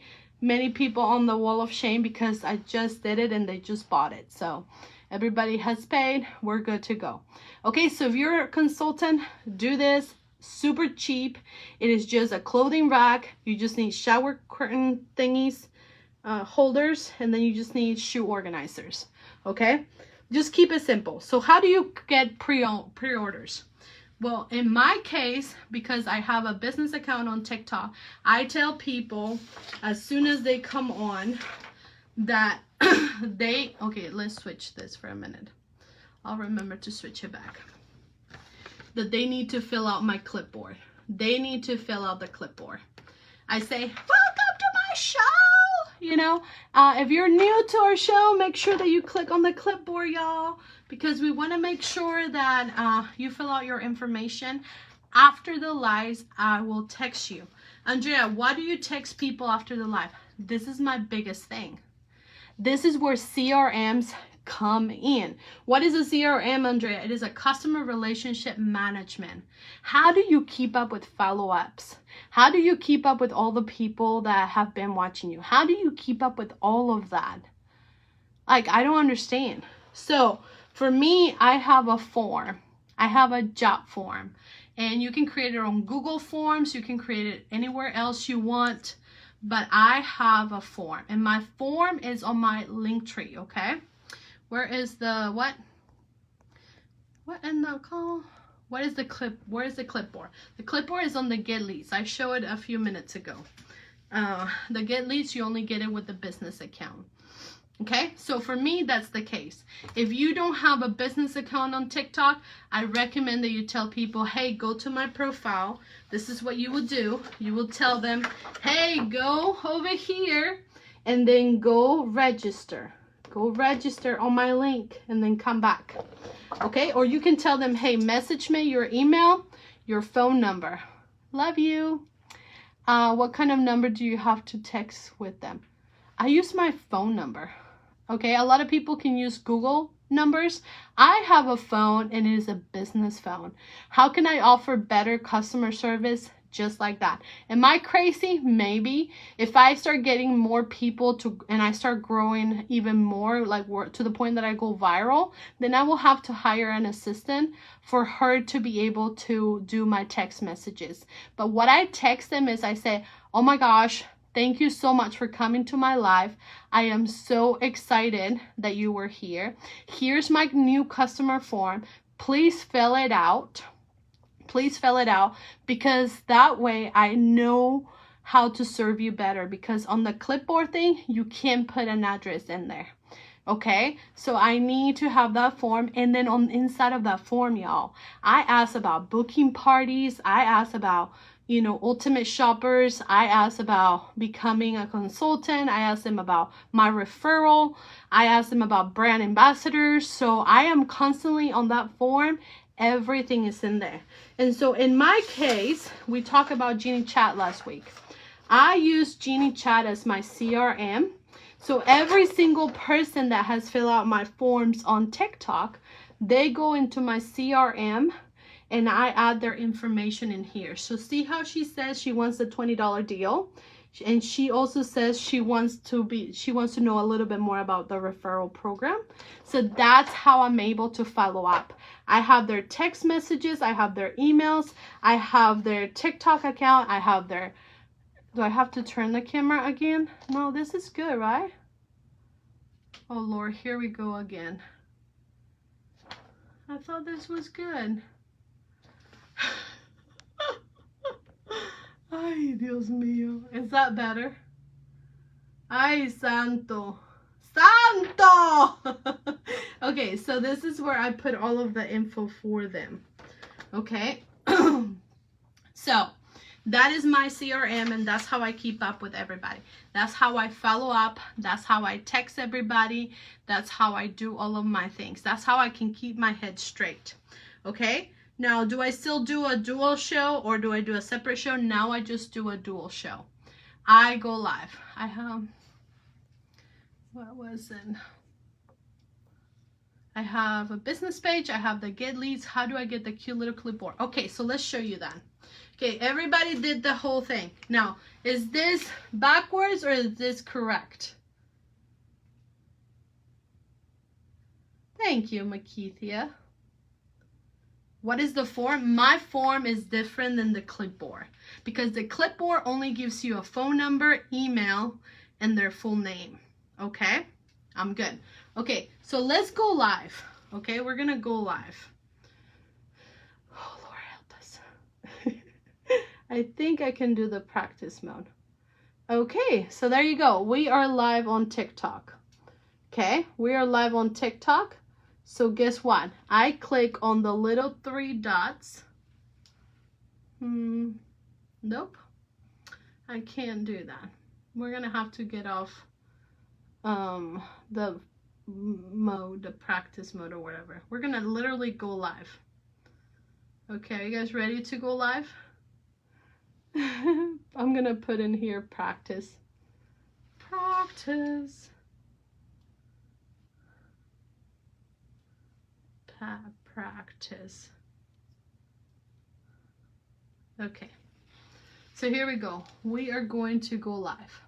people on the wall of shame because I just did it and they just bought it. So everybody has paid. We're good to go. Okay, so if you're a consultant, do this. Super cheap. It is just a clothing rack. You just need shower curtain thingies, holders, and then you just need shoe organizers. Okay, just keep it simple. So how do you get pre-orders? Well, in my case, because I have a business account on TikTok, I tell people as soon as they come on that okay, let's switch this for a minute. I'll remember to switch it back. That they need to fill out my clipboard. They need to fill out the clipboard. I say, welcome to my show. You know, if you're new to our show, make sure that you click on the clipboard, y'all, because we want to make sure that you fill out your information. After the lives, I will text you. Andrea, why do you text people after the live? This is my biggest thing. This is where CRMs come in. What is a CRM, Andrea? It is a customer relationship management. How do you keep up with follow-ups? How do you keep up with all the people that have been watching you? How do you keep up with all of that? Like, I don't understand. So for me, I have a form. I have a job form, and you can create it on Google Forms. You can create it anywhere else you want. But I have a form, and my form is on my link tree, okay? Where is the what? What in the call? What is the clip? Where is the clipboard? The clipboard is on the get leads. I showed it a few minutes ago. The get leads, you only get it with the business account. Okay, so for me, that's the case. If you don't have a business account on TikTok, I recommend that you tell people, hey, go to my profile. This is what you will do. You will tell them, hey, go over here and then go register. Go register on my link and then come back. Okay, or you can tell them, hey, message me your email, your phone number. Love you. What kind of number do you have to text with them? I use my phone number. Okay, a lot of people can use Google numbers. I have a phone and it is a business phone. How can I offer better customer service? Just like that. Am I crazy? Maybe. If I start getting more people and I start growing even more, like to the point that I go viral, then I will have to hire an assistant for her to be able to do my text messages. But what I text them is I say, oh my gosh, thank you so much for coming to my live. I am so excited that you were here. Here's my new customer form. Please fill it out. Please fill it out, because that way I know how to serve you better, because on the clipboard thing, you can't put an address in there. Okay, so I need to have that form. And then on inside of that form, y'all, I ask about booking parties. I ask about, you know, ultimate shoppers. I ask about becoming a consultant. I ask them about my referral. I ask them about brand ambassadors. So I am constantly on that form. Everything is in there. And so in my case, we talked about Genie Chat last week. I use Genie Chat as my CRM. So every single person that has filled out my forms on TikTok, they go into my CRM and I add their information in here. So see how she says she wants a $20 deal. And she also says she wants to know a little bit more about the referral program. So that's how I'm able to follow up. I have their text messages, I have their emails, I have their TikTok account, I have their, do I have to turn the camera again? No, this is good, right? Oh Lord, here we go again. I thought this was good. Ay, Dios mío. Is that better? Ay, santo. Santo! Okay, so this is where I put all of the info for them. Okay? So, that is my CRM, and that's how I keep up with everybody. That's how I follow up. That's how I text everybody. That's how I do all of my things. That's how I can keep my head straight. Okay? Now, do I still do a dual show, or do I do a separate show? Now I just do a dual show. I go live. I have... What was it? I have a business page. I have the get leads. How do I get the cute little clipboard? Okay, so let's show you that. Okay, everybody did the whole thing. Now, is this backwards or is this correct? Thank you, Makithia. What is the form? My form is different than the clipboard because the clipboard only gives you a phone number, email, and their full name. Okay, I'm good. Okay, so let's go live. Okay, we're gonna go live. Oh, Lord help us. I think I can do the practice mode. Okay, so there you go. We are live on TikTok. Okay, we are live on TikTok. So guess what? I click on the little 3 dots. Nope. I can't do that. We're gonna have to get off the mode, the practice mode or whatever. We're gonna literally go live. Okay, are you guys ready to go live? I'm gonna put in here practice. Practice. Practice. Okay. So here we go. We are going to go live.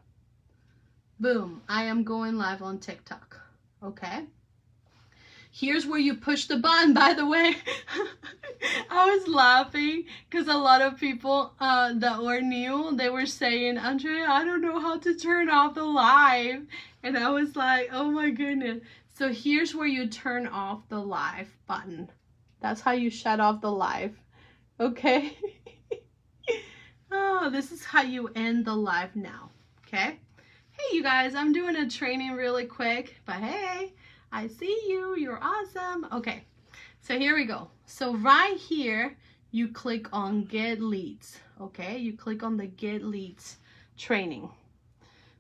Boom. I am going live on TikTok. Okay. Here's where you push the button, by the way. I was laughing because a lot of people that were new, they were saying, Andrea, I don't know how to turn off the live. And I was like, oh my goodness. So here's where you turn off the live button. That's how you shut off the live. Okay. Oh, this is how you end the live now. Okay. Hey, you guys, I'm doing a training really quick, but hey, I see you. You're awesome. Okay. So here we go. So right here, you click on get leads. Okay. You click on the get leads training.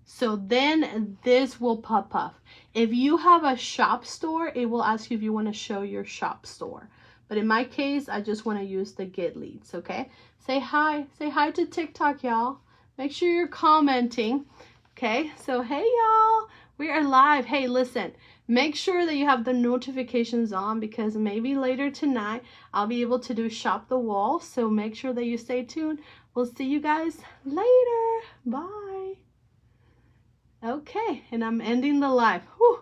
So then this will pop up. If you have a shop store, it will ask you if you want to show your shop store. But in my case, I just want to use the get leads, okay? Say hi. Say hi to TikTok, y'all. Make sure you're commenting, okay? So, hey, y'all. We are live. Hey, listen. Make sure that you have the notifications on because maybe later tonight, I'll be able to do Shop the Wall. So make sure that you stay tuned. We'll see you guys later. Bye. Okay, and I'm ending the live. Whew.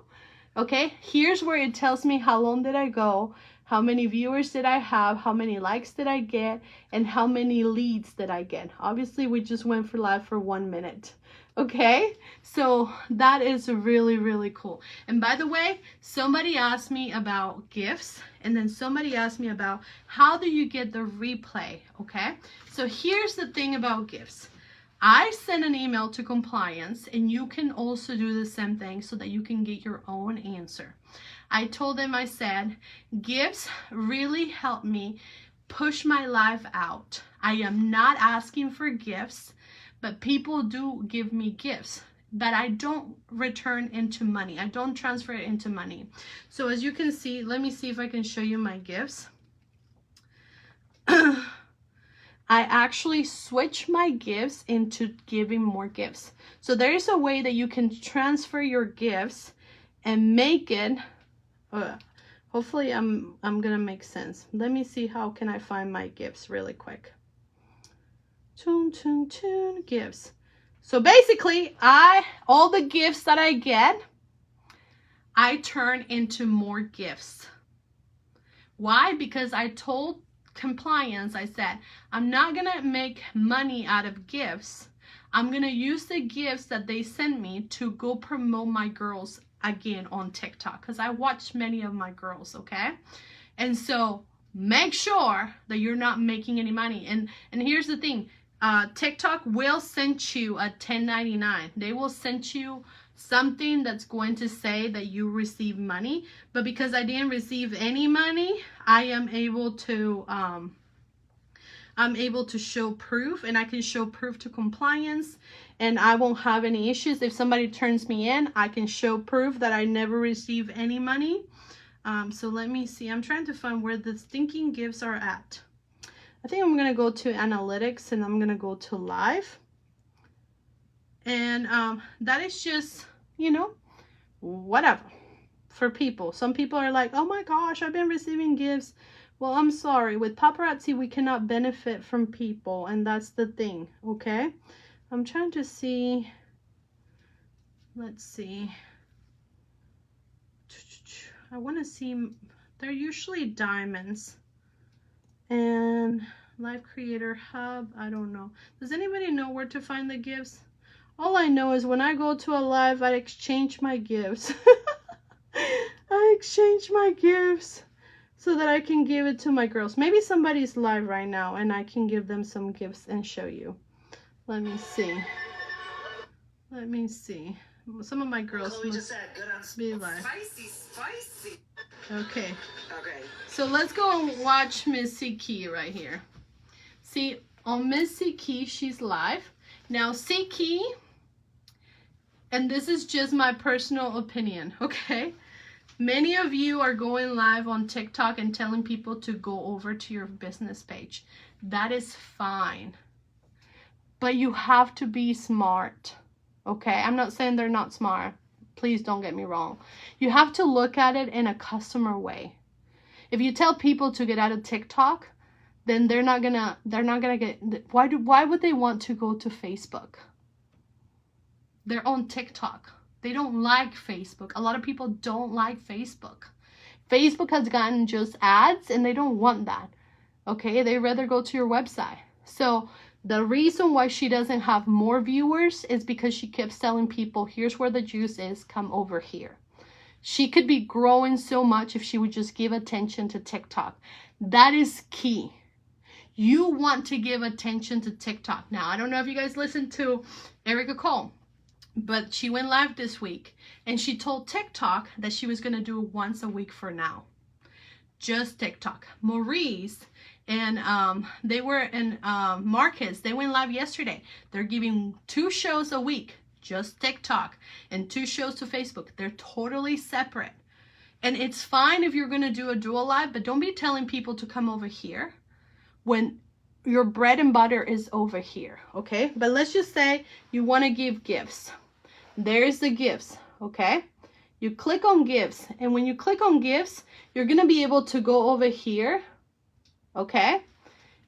Okay, here's where it tells me how long did I go, how many viewers did I have, how many likes did I get, and how many leads did I get. Obviously, we just went for live for 1 minute. Okay, so that is really, really cool. And by the way, somebody asked me about gifts, and then somebody asked me about how do you get the replay, okay? So here's the thing about gifts. I send an email to compliance, and you can also do the same thing so that you can get your own answer. I told them, I said, gifts really help me push my life out. I am not asking for gifts, but people do give me gifts, but I don't return into money. I don't transfer it into money. So as you can see, let me see if I can show you my gifts. I actually switch my gifts into giving more gifts. So there is a way that you can transfer your gifts and make it, hopefully I'm gonna make sense. Let me see how can I find my gifts really quick. Gifts. So basically, all the gifts that I get, I turn into more gifts. Why? Because I told compliance, I said, I'm not gonna make money out of gifts. I'm gonna use the gifts that they send me to go promote my girls again on TikTok because I watch many of my girls, okay? And so make sure that you're not making any money. And here's the thing, TikTok will send you a 1099. They will send you something that's going to say that you receive money. But because I didn't receive any money, I am able to show proof, and I can show proof to compliance, and I won't have any issues. If somebody turns me in, I can show proof that I never received any money. So let me see. I'm trying to find where the stinking gifts are at. I think I'm going to go to analytics, and I'm going to go to live. And that is just, you know, whatever for people. Some people are like, oh my gosh, I've been receiving gifts. Well, I'm sorry. With paparazzi, we cannot benefit from people, and that's the thing, okay? I'm trying to see. Let's see. I want to see. They're usually diamonds. And Live Creator Hub, I don't know. Does anybody know where to find the gifts? All I know is when I go to a live, I exchange my gifts. I exchange my gifts so that I can give it to my girls. Maybe somebody's live right now and I can give them some gifts and show you. Let me see. Let me see. Some of my girls must be live. Spicy. Okay. So let's go and watch Missy Key right here. See, on Missy Key, she's live. Now, C Key, and this is just my personal opinion, okay? Many of you are going live on TikTok and telling people to go over to your business page. That is fine. But you have to be smart, okay? I'm not saying they're not smart. Please don't get me wrong. You have to look at it in a customer way. If you tell people to get out of TikTok, then they're not gonna get, why would they want to go to Facebook? They're on TikTok. They don't like Facebook. A lot of people don't like Facebook. Facebook has gotten just ads and they don't want that. Okay, they rather go to your website. So the reason why she doesn't have more viewers is because she keeps telling people, here's where the juice is, come over here. She could be growing so much if she would just give attention to TikTok. That is key. You want to give attention to TikTok. Now, I don't know if you guys listened to Erica Cole, but she went live this week and she told TikTok that she was going to do it once a week for now. Just TikTok. Maurice and they were in Marcus. They went live yesterday. They're giving 2 shows a week. Just TikTok, and 2 shows to Facebook. They're totally separate. And it's fine if you're going to do a dual live, but don't be telling people to come over here when your bread and butter is over here, okay? But let's just say you want to give gifts. There's the gifts, okay? You click on gifts, and when you click on gifts, you're going to be able to go over here, okay?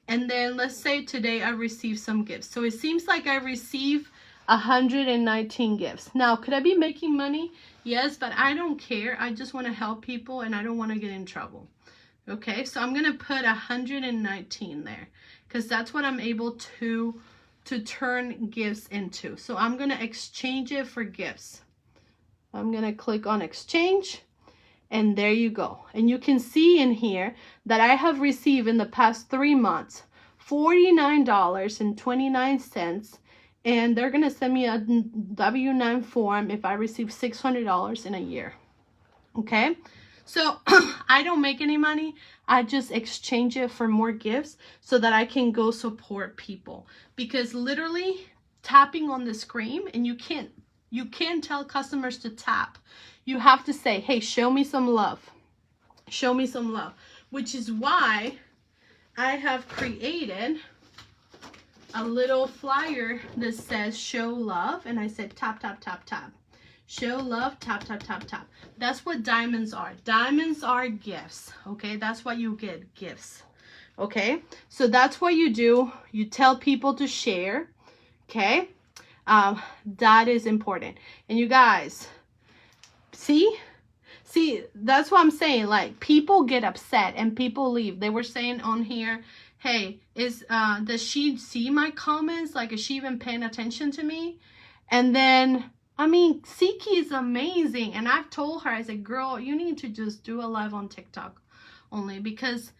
And then let's say today I received some gifts. So it seems like I received 119 gifts. Now, could I be making money? Yes, but I don't care. I just want to help people and I don't want to get in trouble. Okay, so I'm going to put 119 there because that's what I'm able to turn gifts into. So I'm going to exchange it for gifts. I'm going to click on exchange, and there you go. And you can see in here that I have received in the past 3 months $49.29. And they're going to send me a W-9 form if I receive $600 in a year. Okay? So I don't make any money. I just exchange it for more gifts so that I can go support people. Because literally tapping on the screen, and you can't tell customers to tap. You have to say, hey, show me some love. Show me some love. Which is why I have created a little flyer that says show love, and I said tap, tap, tap, tap. Show love, tap, tap, tap, tap. That's what diamonds are. Diamonds are gifts, okay? That's what you get, gifts, okay? So that's what you do. You tell people to share, okay? That is important. And you guys, see, that's what I'm saying. Like, people get upset and people leave. They were saying on here, hey, does she see my comments? Like, is she even paying attention to me? And then, I mean, Siki is amazing. And I've told her, I said, girl, you need to just do a live on TikTok only, because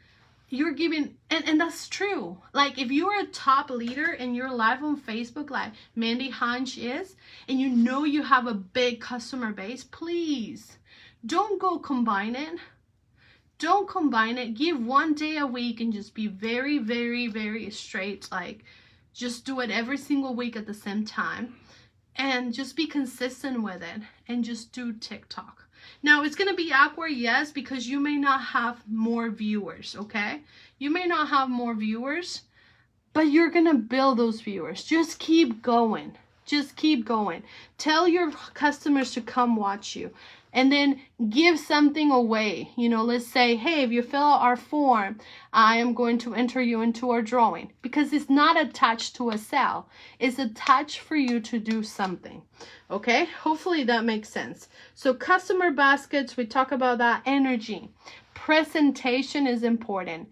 you're giving, and that's true. Like if you're a top leader and you're live on Facebook like Mandy Hunch is, and you know you have a big customer base, please don't go combine it. Don't combine it. Give 1 day a week and just be very, very, very straight. Like just do it every single week at the same time and just be consistent with it and just do TikTok. Now, it's going to be awkward, yes, because you may not have more viewers, okay? You may not have more viewers, but you're going to build those viewers. Just keep going. Just keep going. Tell your customers to come watch you. And then give something away. You know, let's say, hey, if you fill out our form, I am going to enter you into our drawing. Because it's not attached to a sale. It's attached for you to do something. Okay? Hopefully that makes sense. So customer baskets, we talk about that. Energy. Presentation is important.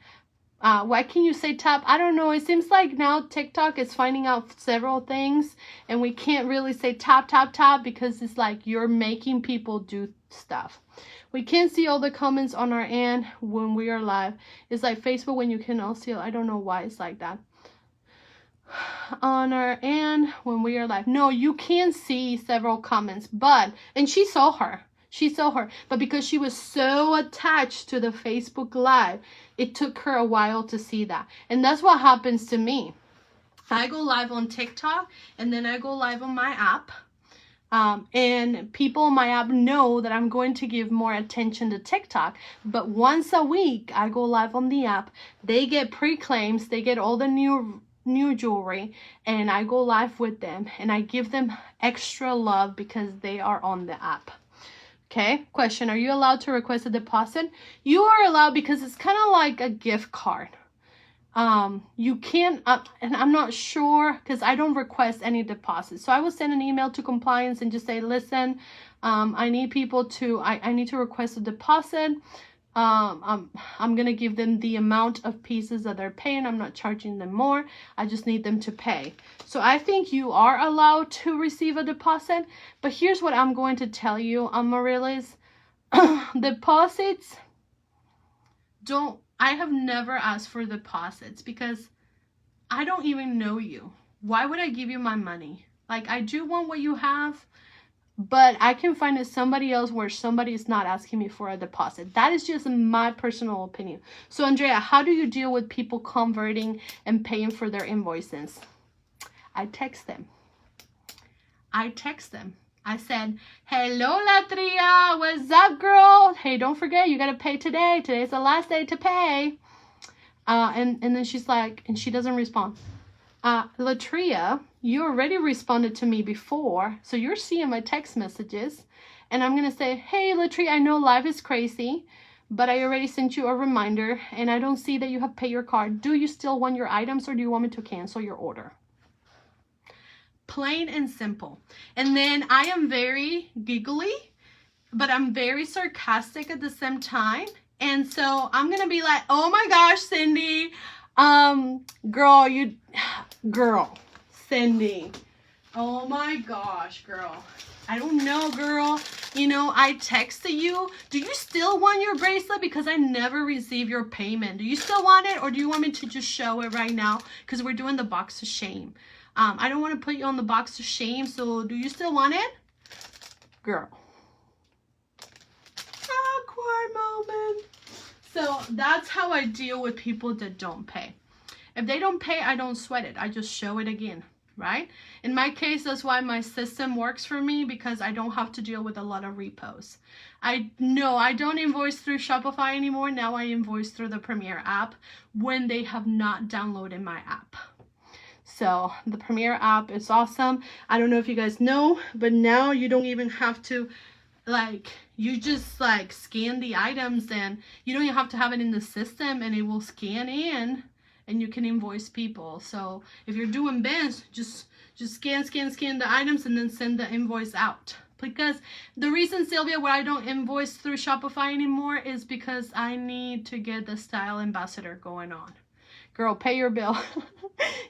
Why can you say tap? I don't know. It seems like now TikTok is finding out several things and we can't really say tap, tap, tap because it's like you're making people do stuff. We can't see all the comments on our end when we are live. It's like Facebook when you can all see. I don't know why it's like that. On our end when we are live. No, you can see several comments, and she saw her. But because she was so attached to the Facebook Live, it took her a while to see that. And that's what happens to me. I go live on TikTok, and then I go live on my app. And people on my app know that I'm going to give more attention to TikTok. But once a week, I go live on the app. They get pre-claims. They get all the new jewelry. And I go live with them. And I give them extra love because they are on the app. Okay, question, are you allowed to request a deposit? You are allowed because it's kind of like a gift card. You can't, and I'm not sure because I don't request any deposits. So I will send an email to compliance and just say, listen, I need people to, I need to request a deposit. I'm going to give them the amount of pieces that they're paying. I'm not charging them more. I just need them to pay. So I think you are allowed to receive a deposit. But here's what I'm going to tell you, Amaryllis. Deposits I have never asked for deposits because I don't even know you. Why would I give you my money? Like, I do want what you have, but I can find it somebody else where somebody is not asking me for a deposit. That is just my personal opinion. So, Andrea, how do you deal with people converting and paying for their invoices? I text them. I said, hello, Latria. What's up, girl? Hey, don't forget, you got to pay today. Today's the last day to pay. And then she's like, and she doesn't respond. Latria, you already responded to me before, so you're seeing my text messages. And I'm going to say, hey, Latria, I know life is crazy, but I already sent you a reminder, and I don't see that you have paid your card. Do you still want your items, or do you want me to cancel your order? Plain and simple. And then I am very giggly, but I'm very sarcastic at the same time. And so I'm going to be like, oh my gosh, Cindy, girl, Cindy, oh my gosh, girl, I don't know, girl, you know, I texted you, do you still want your bracelet? Because I never received your payment. Do you still want it, or do you want me to just show it right now? Because we're doing the box of shame. I don't want to put you on the box of shame, so do you still want it? Girl. Awkward moment. So that's how I deal with people that don't pay. If they don't pay, I don't sweat it. I just show it again, right? In my case, that's why my system works for me, because I don't have to deal with a lot of repos. I don't invoice through Shopify anymore. Now I invoice through the Premier app when they have not downloaded my app. So the Premier app is awesome. I don't know if you guys know, but now you don't even have to, like, you just like scan the items, and you don't even have to have it in the system, and it will scan in and you can invoice people. So if you're doing bins, just scan the items and then send the invoice out. Because the reason, Sylvia, why I don't invoice through Shopify anymore is because I need to get the style ambassador going on. Girl, pay your bill.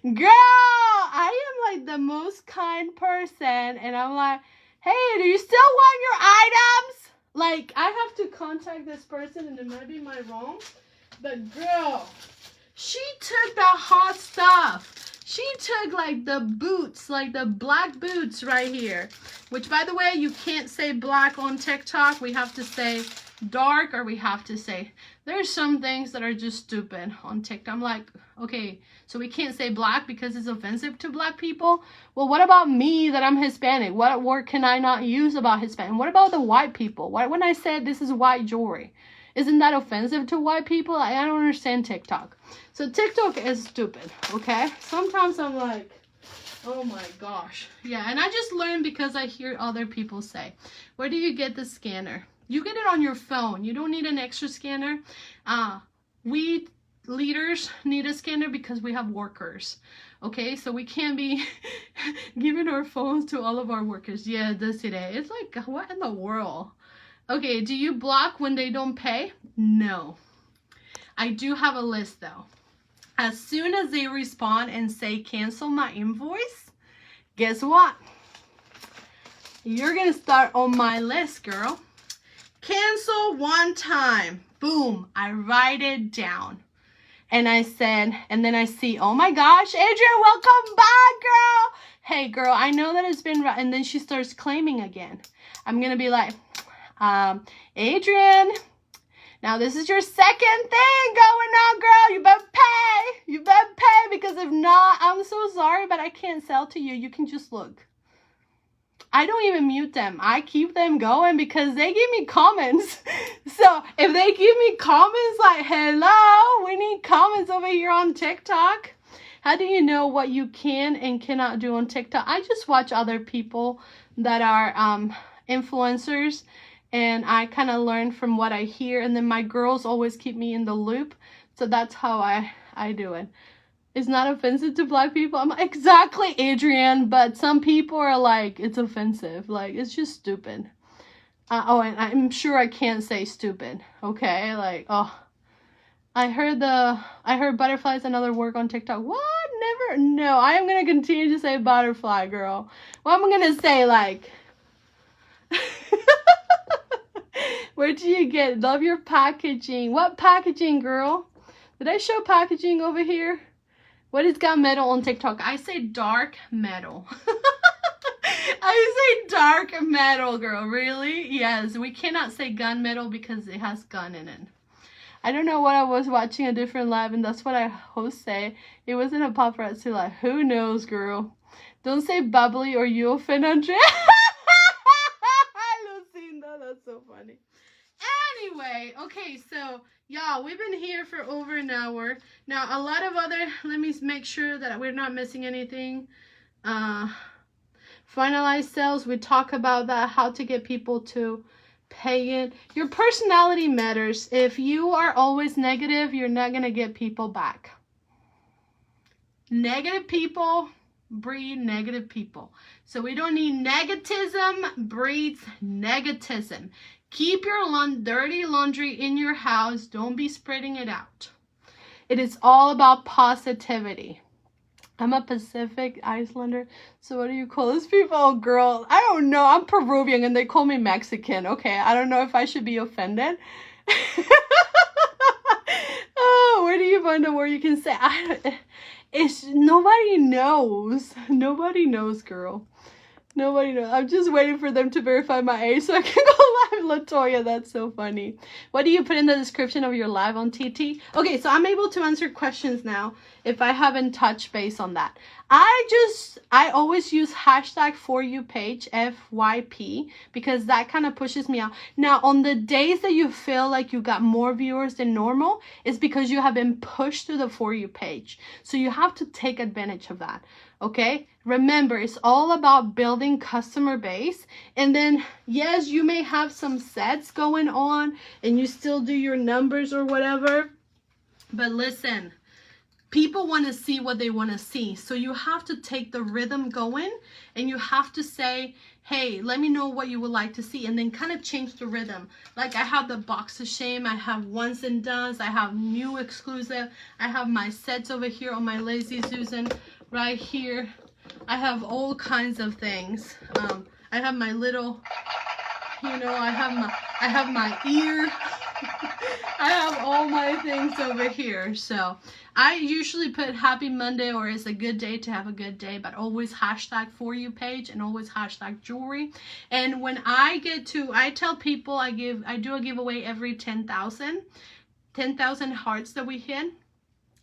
Girl, I am like the most kind person, and I'm like, hey, do you still want your items? Like, I have to contact this person, and it might be my wrong, But girl, she took the hot stuff. She took like the boots, like the black boots right here. Which, by the way, you can't say black on TikTok. We have to say dark, or we have to say, there's some things that are just stupid on TikTok. I'm like, okay, so we can't say black because it's offensive to black people? Well, what about me that I'm Hispanic? What word can I not use about Hispanic? What about the white people? Why, when I said this is white jewelry, isn't that offensive to white people? I don't understand TikTok. So TikTok is stupid, okay? Sometimes I'm like, oh my gosh. Yeah, and I just learned because I hear other people say, where do you get the scanner? You get it on your phone. You don't need an extra scanner. We leaders need a scanner because we have workers. Okay, so we can't be giving our phones to all of our workers. Yeah, this today. It's like, what in the world? Okay, do you block when they don't pay? No. I do have a list though. As soon as they respond and say cancel my invoice, guess what? You're gonna start on my list, girl. Cancel one time. Boom. I write it down. And I said, and then I see, oh my gosh, Adrian, welcome back, girl. Hey, girl, I know that it's been, and then she starts claiming again. I'm going to be like, Adrian, now this is your second thing going on, girl. You better pay. You better pay, because if not, I'm so sorry, but I can't sell to you. You can just look. I don't even mute them. I keep them going because they give me comments. So if they give me comments like, hello, we need comments over here on TikTok. How do you know what you can and cannot do on TikTok? I just watch other people that are influencers, and I kind of learn from what I hear. And then my girls always keep me in the loop. So that's how I do it. It's not offensive to black people. I'm like, exactly, Adrienne, but some people are like, it's offensive. Like, it's just stupid. Oh, and I'm sure I can't say stupid. Okay, like, oh, I heard butterfly is another word on TikTok. What? Never. No, I am gonna continue to say butterfly, girl. What am I gonna say? Like, where do you get? Love your packaging. What packaging, girl? Did I show packaging over here? What is gunmetal on TikTok? I say dark metal. I say dark metal, girl. Really? Yes, we cannot say gunmetal because it has gun in it. I don't know what I was watching a different live, and that's what I host say. It wasn't a paparazzi live. Who knows, girl? Don't say bubbly or you offend Andrea. Lucinda, that's so funny. Anyway, okay, so y'all, we've been here for over an hour. Now, a lot of other, let me make sure that we're not missing anything. Finalize sales, we talk about that, how to get people to pay it. Your personality matters. If you are always negative, you're not going to get people back. Negative people breed negative people. So we don't need negativism breeds negativism. Keep your dirty laundry in your house. Don't be spreading it out. It is all about positivity. I'm a Pacific Islander. So what do you call those people? Oh, girl, I don't know. I'm Peruvian and they call me Mexican. Okay, I don't know if I should be offended. Oh, where do you find a word you can say? It's nobody knows. Nobody knows, girl. Nobody knows. I'm just waiting for them to verify my age so I can go live. Latoya, that's so funny. What do you put in the description of your live on TT? Okay, so I'm able to answer questions now if I haven't touched base on that. I always use hashtag for you page, FYP, because that kind of pushes me out. Now, on the days that you feel like you got more viewers than normal, it's because you have been pushed to the for you page. So you have to take advantage of that. Okay, remember, it's all about building customer base. And then, yes, you may have some sets going on and you still do your numbers or whatever. But listen, people want to see what they want to see. So you have to take the rhythm going and you have to say, hey, let me know what you would like to see. And then kind of change the rhythm. Like I have the box of shame. I have ones and dones. I have new exclusive. I have my sets over here on my Lazy Susan. Right here, I have all kinds of things. I have my little, you know, I have my ear. I have all my things over here. So I usually put happy Monday or it's a good day to have a good day, but always hashtag for you page and always hashtag jewelry. And when I get to, I tell people I do a giveaway every 10,000 hearts that we hit.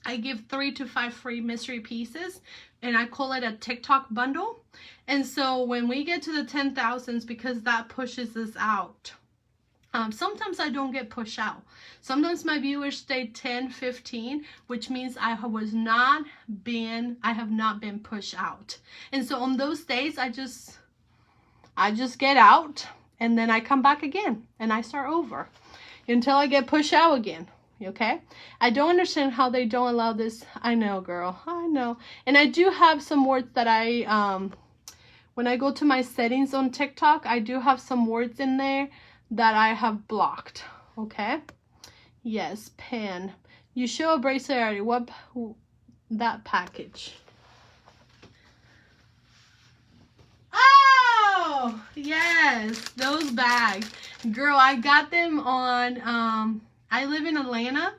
I give 3 to 5 free mystery pieces, and I call it a TikTok bundle. And so when we get to the 10,000s, because that pushes us out, sometimes I don't get pushed out. Sometimes my viewers stay 10, 15, which means I have not been pushed out. And so on those days, I just get out, and then I come back again, and I start over until I get pushed out again. Okay, I don't understand how they don't allow this. I know, girl, I know. And I do have some words that I when I go to my settings on TikTok, I do have some words in there that I have blocked. Okay, yes, pen. You show a bracelet already. What that package? Oh yes, those bags, girl. I got them on I live in Atlanta.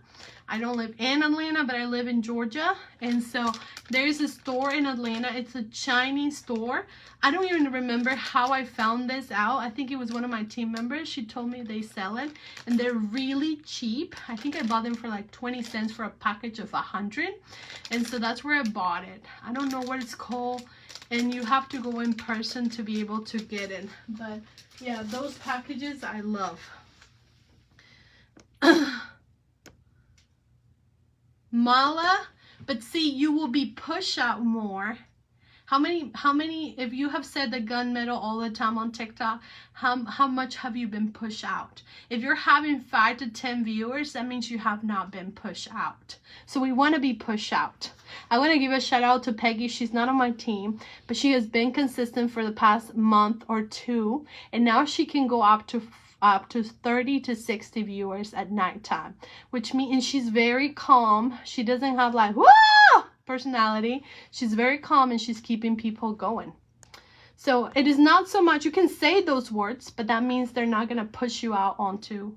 I don't live in Atlanta, but I live in Georgia. And so there's a store in Atlanta. It's a Chinese store. I don't even remember how I found this out. I think it was one of my team members. She told me they sell it. And they're really cheap. I think I bought them for like 20 cents for a package of 100. And so that's where I bought it. I don't know what it's called. And you have to go in person to be able to get it. But yeah, those packages I love. Mala, but see, you will be pushed out more. How many, if you have said the gunmetal all the time on TikTok, how much have you been pushed out? If you're having 5 to 10 viewers, that means you have not been pushed out. So we want to be pushed out. I want to give a shout out to Peggy. She's not on my team, but she has been consistent for the past month or two, and now she can go up to 30 to 60 viewers at nighttime, which means she's very calm. She doesn't have like whoa personality. She's very calm and she's keeping people going. So it is not so much, you can say those words, but that means they're not going to push you out onto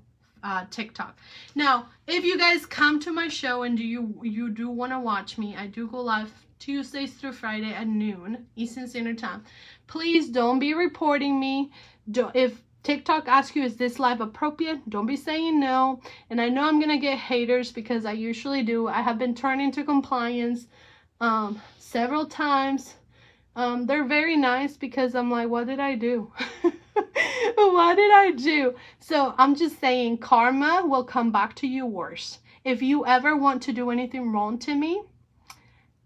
TikTok. Now, if you guys come to my show and you do want to watch me, I do go live Tuesdays through Friday at noon Eastern Standard Time. Please don't be reporting me. If TikTok asks you, is this live appropriate? Don't be saying no. And I know I'm going to get haters because I usually do. I have been turned into compliance several times. They're very nice because I'm like, what did I do? What did I do? So I'm just saying karma will come back to you worse. If you ever want to do anything wrong to me,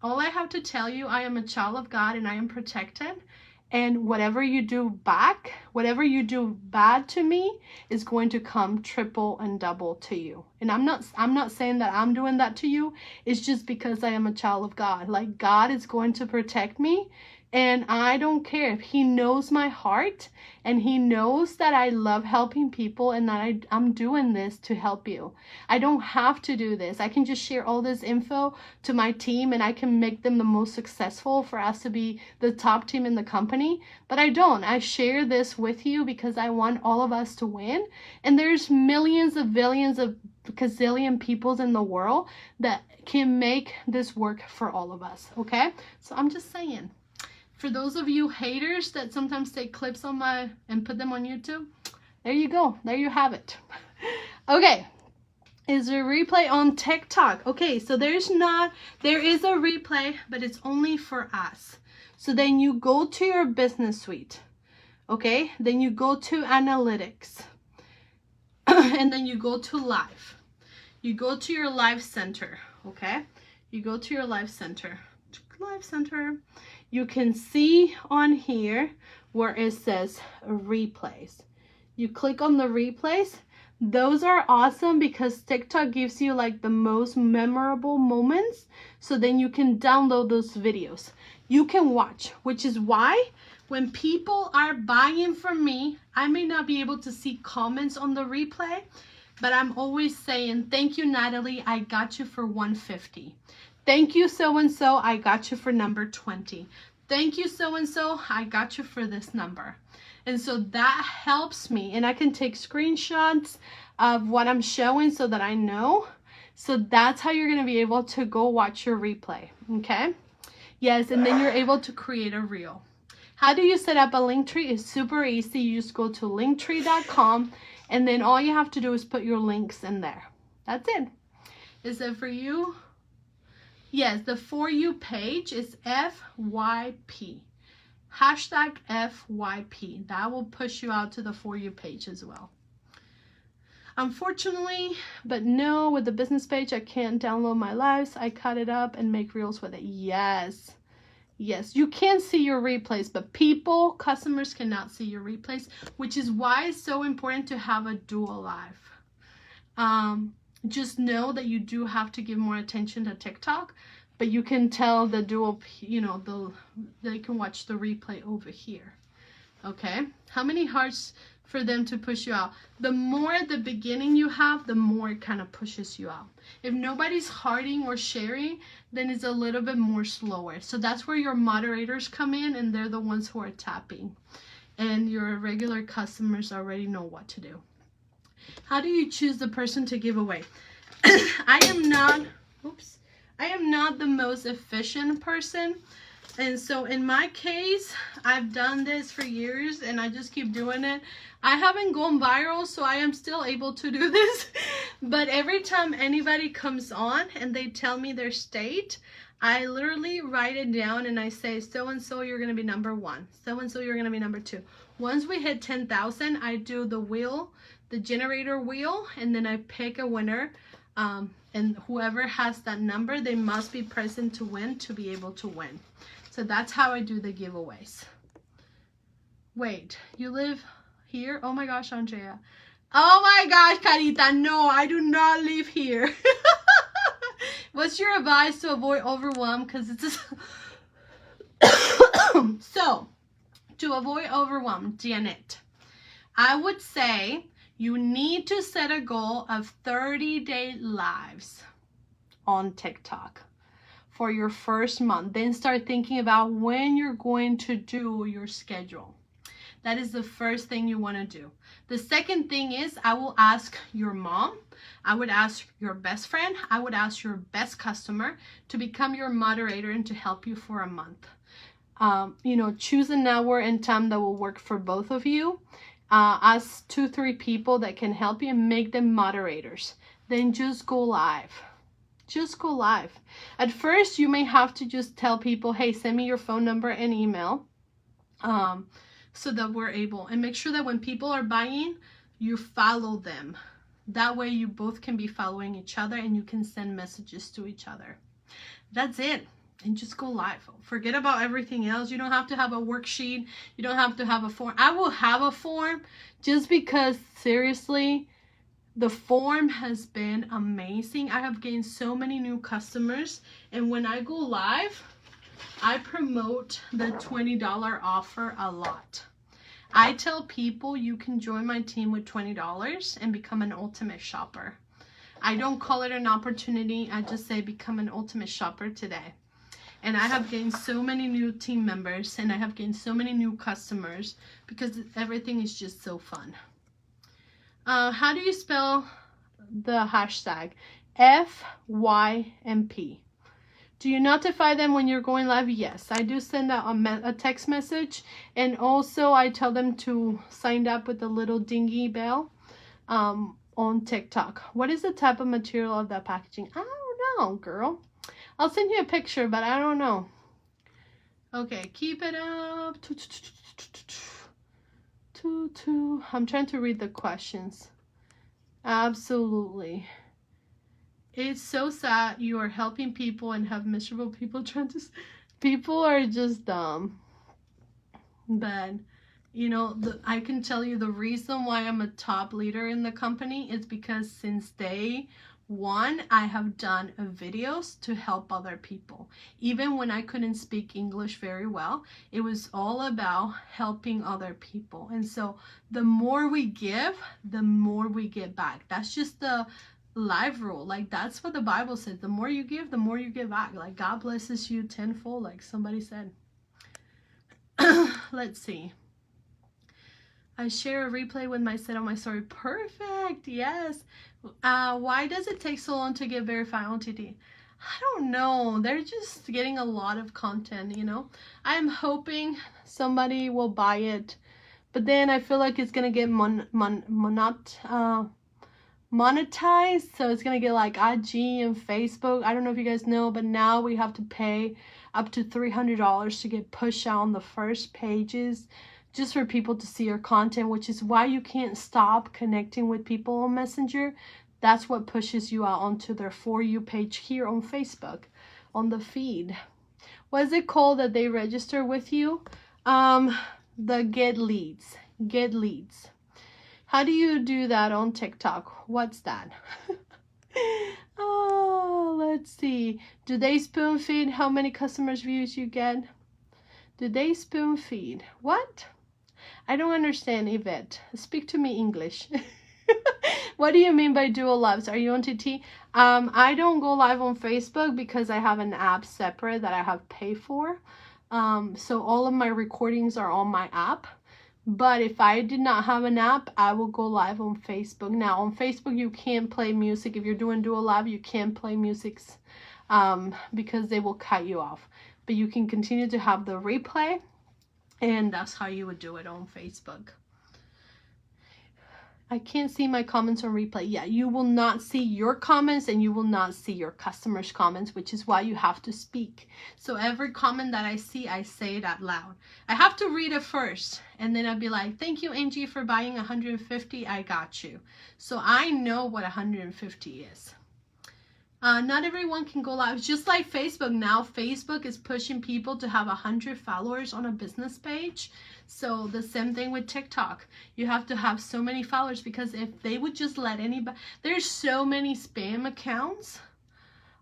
all I have to tell you, I am a child of God and I am protected. And whatever you do back, whatever you do bad to me is going to come triple and double to you. And I'm not saying that I'm doing that to you. It's just because I am a child of God. Like, God is going to protect me. And I don't care if He knows my heart and He knows that I love helping people and that I'm doing this to help you. I don't have to do this. I can just share all this info to my team and I can make them the most successful for us to be the top team in the company. But I don't. I share this with you because I want all of us to win. And there's millions of billions of gazillion peoples in the world that can make this work for all of us. Okay? So I'm just saying. For those of you haters that sometimes take clips on and put them on YouTube, there you go. There you have it. Okay. Is there a replay on TikTok? Okay, so there is a replay, but it's only for us. So then you go to your business suite. Okay? Then you go to analytics. And then you go to live. You go to your live center. Okay? You go to your live center. Live center. You can see on here where it says replays. You click on the replays. Those are awesome because TikTok gives you like the most memorable moments. So then you can download those videos. You can watch, which is why when people are buying from me, I may not be able to see comments on the replay, but I'm always saying, thank you, Natalie. I got you for 150. Thank you, so-and-so. I got you for number 20. Thank you, so-and-so. I got you for this number. And so that helps me. And I can take screenshots. of what I'm showing so that I know. So that's how you're going to be able to go watch your replay. Okay. Yes. And then you're able to create a reel. How do you set up a link tree? It's super easy. You just go to linktree.com and then all you have to do is put your links in there. That's it. Is it for you? Yes, the For You page is FYP. Hashtag FYP. That will push you out to the For You page as well. Unfortunately, but no, with the business page, I can't download my lives. I cut it up and make reels with it. Yes. Yes, you can see your replays, but customers cannot see your replays, which is why it's so important to have a dual live. Just know that you do have to give more attention to TikTok, but you can tell the dual, they can watch the replay over here. Okay, how many hearts for them to push you out? The more at the beginning you have, the more it kind of pushes you out. If nobody's hearting or sharing, then it's a little bit more slower. So that's where your moderators come in, and they're the ones who are tapping. And your regular customers already know what to do. How do you choose the person to give away? I am not the most efficient person. And so in my case, I've done this for years and I just keep doing it. I haven't gone viral, so I am still able to do this. But every time anybody comes on and they tell me their state, I literally write it down and I say, so-and-so, you're going to be number 1. So-and-so, you're going to be number 2. Once we hit 10,000, I do the wheel, the generator wheel, and then I pick a winner. And whoever has that number, they must be present to win to be able to win. So that's how I do the giveaways. Wait, you live here? Oh my gosh, Andrea. Oh my gosh, Carita. No, I do not live here. What's your advice to avoid overwhelm? Because it's just... So, to avoid overwhelm, Janet, I would say you need to set a goal of 30-day lives on TikTok for your first month. Then start thinking about when you're going to do your schedule. That is the first thing you want to do. The second thing is, I will ask your mom, I would ask your best friend, I would ask your best customer to become your moderator and to help you for a month. Choose an hour and time that will work for both of you. Ask 2-3 people that can help you and make them moderators. Then just go live. Just go live. At first, you may have to just tell people, hey, send me your phone number and email, so that we're able. And make sure that when people are buying, you follow them. That way you both can be following each other and you can send messages to each other. That's it. And just go live. Forget about everything else. You don't have to have a worksheet. You don't have to have a form. I will have a form just because, seriously, the form has been amazing. I have gained so many new customers. And when I go live, I promote the $20 offer a lot. I tell people you can join my team with $20 and become an ultimate shopper. I don't call it an opportunity. I just say become an ultimate shopper today. And I have gained so many new team members and I have gained so many new customers because everything is just so fun. How do you spell the hashtag? FYMP. Do you notify them when you're going live? Yes, I do send out a text message, and also I tell them to sign up with the little dingy bell on TikTok. What is the type of material of that packaging? I don't know, girl. I'll send you a picture, but I don't know. Okay, keep it up. I'm trying to read the questions. Absolutely. It's so sad you are helping people and have miserable people trying to... People are just dumb. But, I can tell you the reason why I'm a top leader in the company is because since day one, I have done videos to help other people. Even when I couldn't speak English very well, it was all about helping other people. And so the more we give, the more we get back. That's just the live rule. Like, that's what the Bible says. The more you give, the more you get back. Like, God blesses you tenfold, like somebody said. Let's see. I share a replay with my set on my story. Perfect. Yes. Why does it take so long to get verified on TT? I don't know. They're just getting a lot of content, you know. I'm hoping somebody will buy it, but then I feel like it's gonna get monetized, so it's gonna get like IG and Facebook. I don't know if you guys know, but now we have to pay up to $300 to get pushed out on the first pages, just for people to see your content, which is why you can't stop connecting with people on Messenger. That's what pushes you out onto their For You page here on Facebook, on the feed. What is it called that they register with you? The get leads. Get leads. How do you do that on TikTok? What's that? Oh, let's see. Do they spoon feed how many customers views you get? Do they spoon feed? What? I don't understand, Yvette. Speak to me English. What do you mean by dual lives? Are you on TT? I don't go live on Facebook because I have an app separate that I have paid for. So all of my recordings are on my app. But if I did not have an app, I will go live on Facebook. Now, on Facebook, you can't play music. If you're doing dual live, you can't play music because they will cut you off. But you can continue to have the replay, and that's how you would do it on Facebook. I can't see my comments on replay. Yeah, you will not see your comments and you will not see your customers' comments, which is why you have to speak. So every comment that I see, I say it out loud. I have to read it first, and then I'd be like, thank you, Angie, for buying 150. I got you. So I know what 150 is. Not everyone can go live. Just like Facebook now, Facebook is pushing people to have 100 followers on a business page. So the same thing with TikTok. You have to have so many followers, because if they would just let anybody, there's so many spam accounts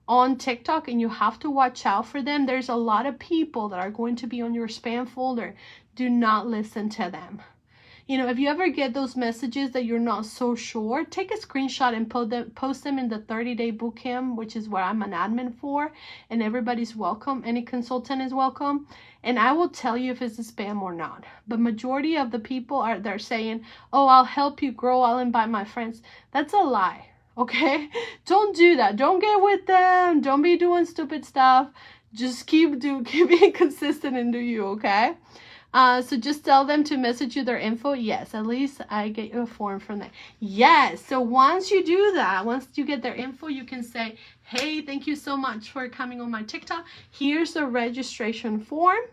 on TikTok, and you have to watch out for them. There's a lot of people that are going to be on your spam folder. Do not listen to them. You know, if you ever get those messages that you're not so sure, take a screenshot and post them in the 30-day bootcamp, which is where I'm an admin for, and everybody's welcome. Any consultant is welcome, and I will tell you if it's a spam or not. But majority of the people they're saying, oh, I'll help you grow, I'll invite my friends. That's a lie, okay? Don't do that. Don't get with them. Don't be doing stupid stuff. Just keep being consistent and do you, okay? So just tell them to message you their info. Yes, at least I get you a form from them. Yes, so once you do that, once you get their info, you can say, hey, thank you so much for coming on my TikTok. Here's the registration form.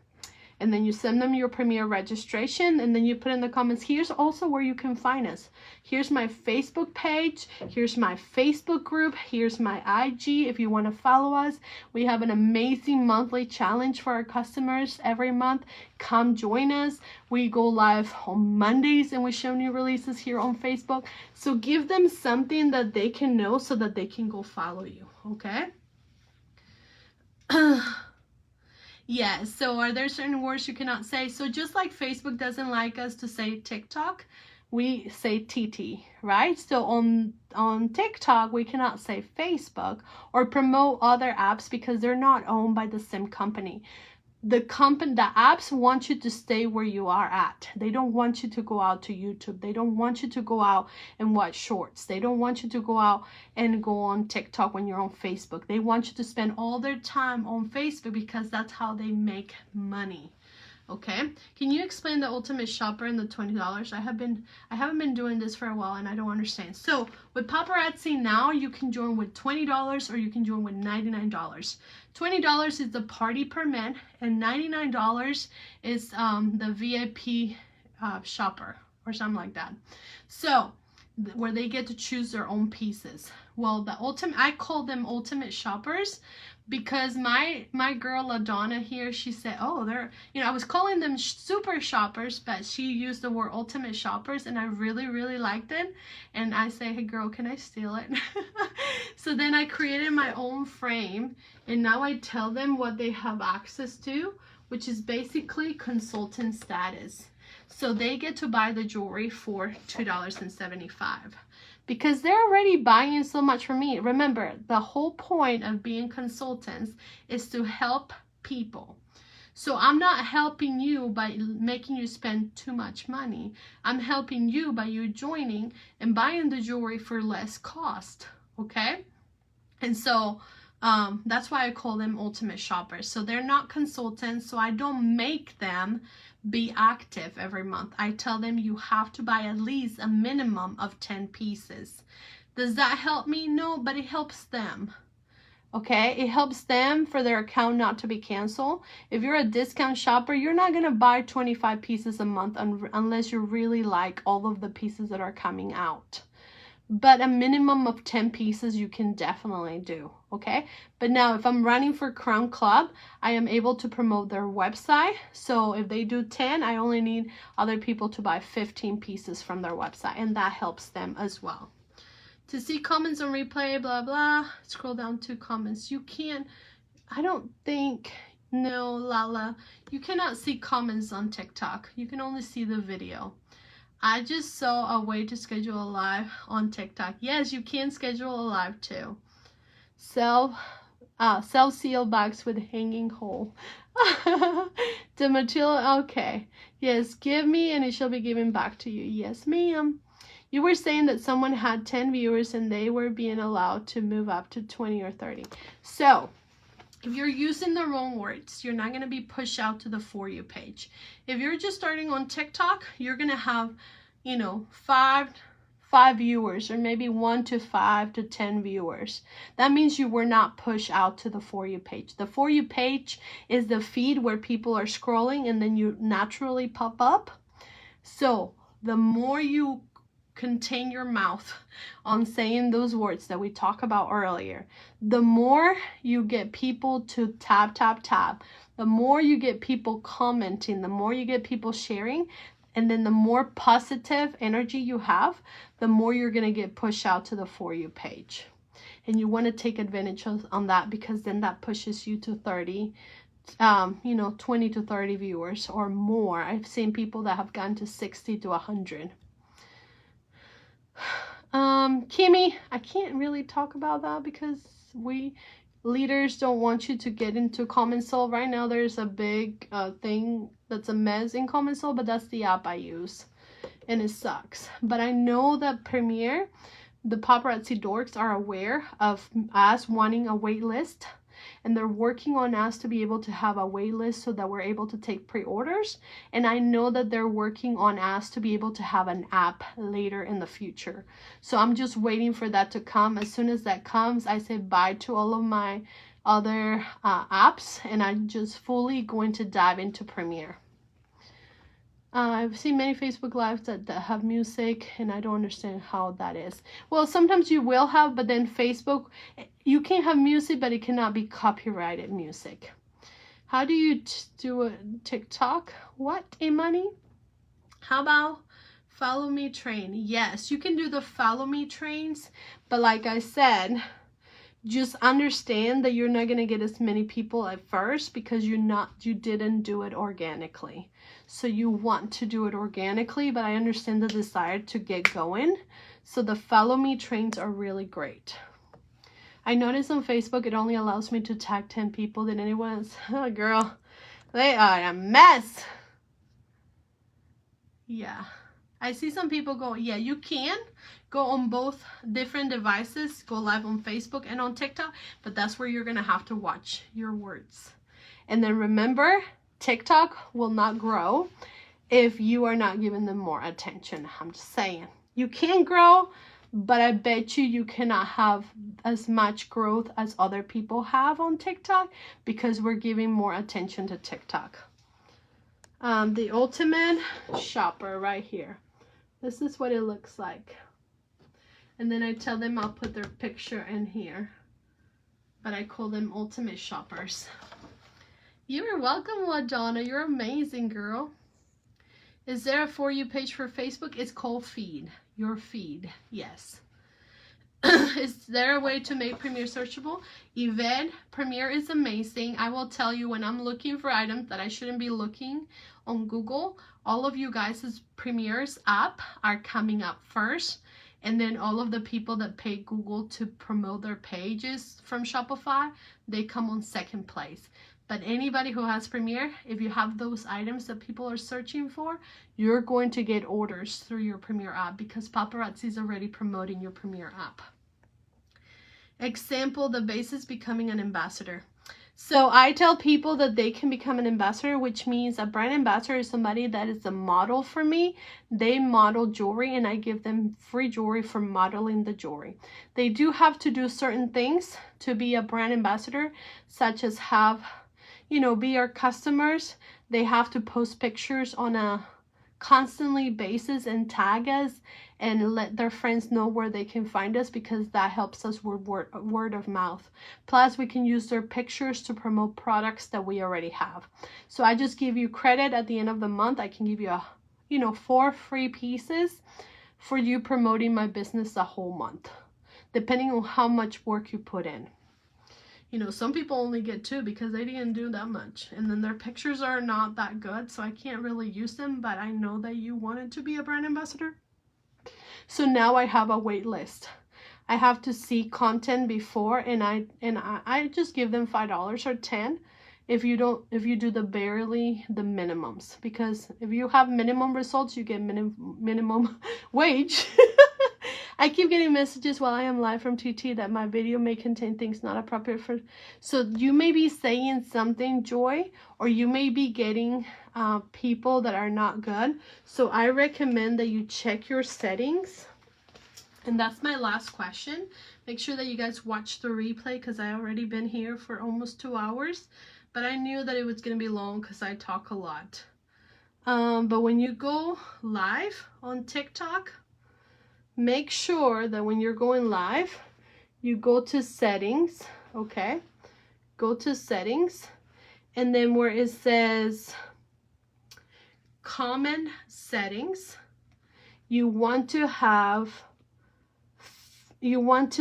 And then you send them your Premier registration, and then you put in the comments, here's also where you can find us. Here's my Facebook page. Here's my Facebook group. Here's my IG if you want to follow us. We have an amazing monthly challenge for our customers every month. Come join us. We go live on Mondays, and we show new releases here on Facebook. So give them something that they can know so that they can go follow you, okay? Yes, so are there certain words you cannot say? So just like Facebook doesn't like us to say TikTok, we say TT, right? So on TikTok, we cannot say Facebook or promote other apps because they're not owned by the same company. The apps want you to stay where you are at. They don't want you to go out to YouTube. They don't want you to go out and watch shorts. They don't want you to go out and go on TikTok when you're on Facebook. They want you to spend all their time on Facebook because that's how they make money. Okay, can you explain the ultimate shopper and the $20? I haven't been doing this for a while and I don't understand. So with Paparazzi now, you can join with $20 or you can join with $99. $20 is the party permit and $99 is the VIP shopper or something like that. So where they get to choose their own pieces. Well, I call them ultimate shoppers because my girl LaDonna here, she said, oh, I was calling them super shoppers, but she used the word ultimate shoppers and I really, really liked it. And I say, hey girl, can I steal it? So then I created my own frame and now I tell them what they have access to, which is basically consultant status. So they get to buy the jewelry for $2.75. Because they're already buying so much from me. Remember, the whole point of being consultants is to help people. So I'm not helping you by making you spend too much money. I'm helping you by you joining and buying the jewelry for less cost, okay? And so that's why I call them ultimate shoppers. So they're not consultants, so I don't make them be active every month. I tell them you have to buy at least a minimum of 10 pieces. Does that help me? No, but it helps them. Okay, it helps them for their account not to be canceled. If you're a discount shopper, you're not going to buy 25 pieces a month unless you really like all of the pieces that are coming out. But a minimum of 10 pieces you can definitely do, okay? But now if I'm running for Crown Club, I am able to promote their website. So if they do 10, I only need other people to buy 15 pieces from their website, and that helps them as well. To see comments on replay, blah, blah, scroll down to comments. You can't, I don't think, no, Lala, you cannot see comments on TikTok. You can only see the video. I just saw a way to schedule a live on TikTok. Yes, you can schedule a live too. Self-seal bags with hanging hole. The material, okay. Yes, give me and it shall be given back to you. Yes, ma'am. You were saying that someone had 10 viewers and they were being allowed to move up to 20 or 30. So if you're using the wrong words, you're not going to be pushed out to the For You page. If you're just starting on TikTok, you're going to have, you know, five viewers, or maybe 1 to 5 to 10 viewers. That means you were not pushed out to the For You page. The For You page is the feed where people are scrolling and then you naturally pop up. So the more you contain your mouth on saying those words that we talked about earlier, the more you get people to tap, the more you get people commenting, the more you get people sharing, and then the more positive energy you have, the more you're going to get pushed out to the For You page. And you want to take advantage on that, because then that pushes you to 30, 20 to 30 viewers or more. I've seen people that have gone to 60 to 100. Kimmy, I can't really talk about that because we leaders don't want you to get into Commensol. Right now there's a big thing that's a mess in Commensol, but that's the app I use and it sucks. But I know that Premiere, the Paparazzi dorks, are aware of us wanting a wait list, and they're working on us to be able to have a wait list so that we're able to take pre-orders. And I know that they're working on us to be able to have an app later in the future. So I'm just waiting for that to come. As soon as that comes, I say bye to all of my other apps, and I'm just fully going to dive into Premiere. I've seen many Facebook Lives that have music, and I don't understand how that is. Well, sometimes you will have, but then Facebook, you can have music, but it cannot be copyrighted music. How do you do a TikTok? What, Imani? How about follow me train? Yes, you can do the follow me trains, but like I said, just understand that you're not going to get as many people at first because you didn't do it organically. So you want to do it organically, but I understand the desire to get going. So the follow me trains are really great. I noticed on Facebook it only allows me to tag 10 people. Did anyone else? Oh, girl, they are a mess. Yeah. I see some people go, yeah, you can go on both different devices, go live on Facebook and on TikTok, but that's where you're going to have to watch your words. And then remember, TikTok will not grow if you are not giving them more attention. I'm just saying. You can grow, but I bet you cannot have as much growth as other people have on TikTok because we're giving more attention to TikTok. The ultimate shopper right here. This is what it looks like. And then I tell them I'll put their picture in here. But I call them ultimate shoppers. You are welcome, LaDonna. You're amazing, girl. Is there a For You page for Facebook? It's called Feed. Your feed. Yes. Is there a way to make Premiere searchable? Yvette, Premiere is amazing. I will tell you, when I'm looking for items that I shouldn't be looking on Google, all of you guys' Premiere's app are coming up first. And then all of the people that pay Google to promote their pages from Shopify, they come on second place. But anybody who has Premier, if you have those items that people are searching for, you're going to get orders through your Premier app because Paparazzi is already promoting your Premier app. Example, the base is becoming an ambassador. So I tell people that they can become an ambassador, which means a brand ambassador is somebody that is a model for me. They model jewelry and I give them free jewelry for modeling the jewelry. They do have to do certain things to be a brand ambassador, such as have, you know, be our customers. They have to post pictures on a constantly basis and tag us and let their friends know where they can find us, because that helps us with word of mouth. Plus we can use their pictures to promote products that we already have. So I just give you credit at the end of the month. I can give you 4 free pieces for you promoting my business the whole month, depending on how much work you put in. You know, some people only get 2 because they didn't do that much. And then their pictures are not that good, so I can't really use them, but I know that you wanted to be a brand ambassador. So now I have a wait list. I have to see content before, and I just give them $5 or $10 if you do the minimums, because if you have minimum results, you get minimum wage. I keep getting messages while I am live from TT that my video may contain things not appropriate for... So you may be saying something, Joy, or you may be getting people that are not good. So I recommend that you check your settings. And that's my last question. Make sure that you guys watch the replay because I already been here for almost 2 hours. But I knew that it was going to be long because I talk a lot. But when you go live on TikTok, make sure that when you're going live, you go to settings, okay? Go to settings, and then where it says common settings, you want to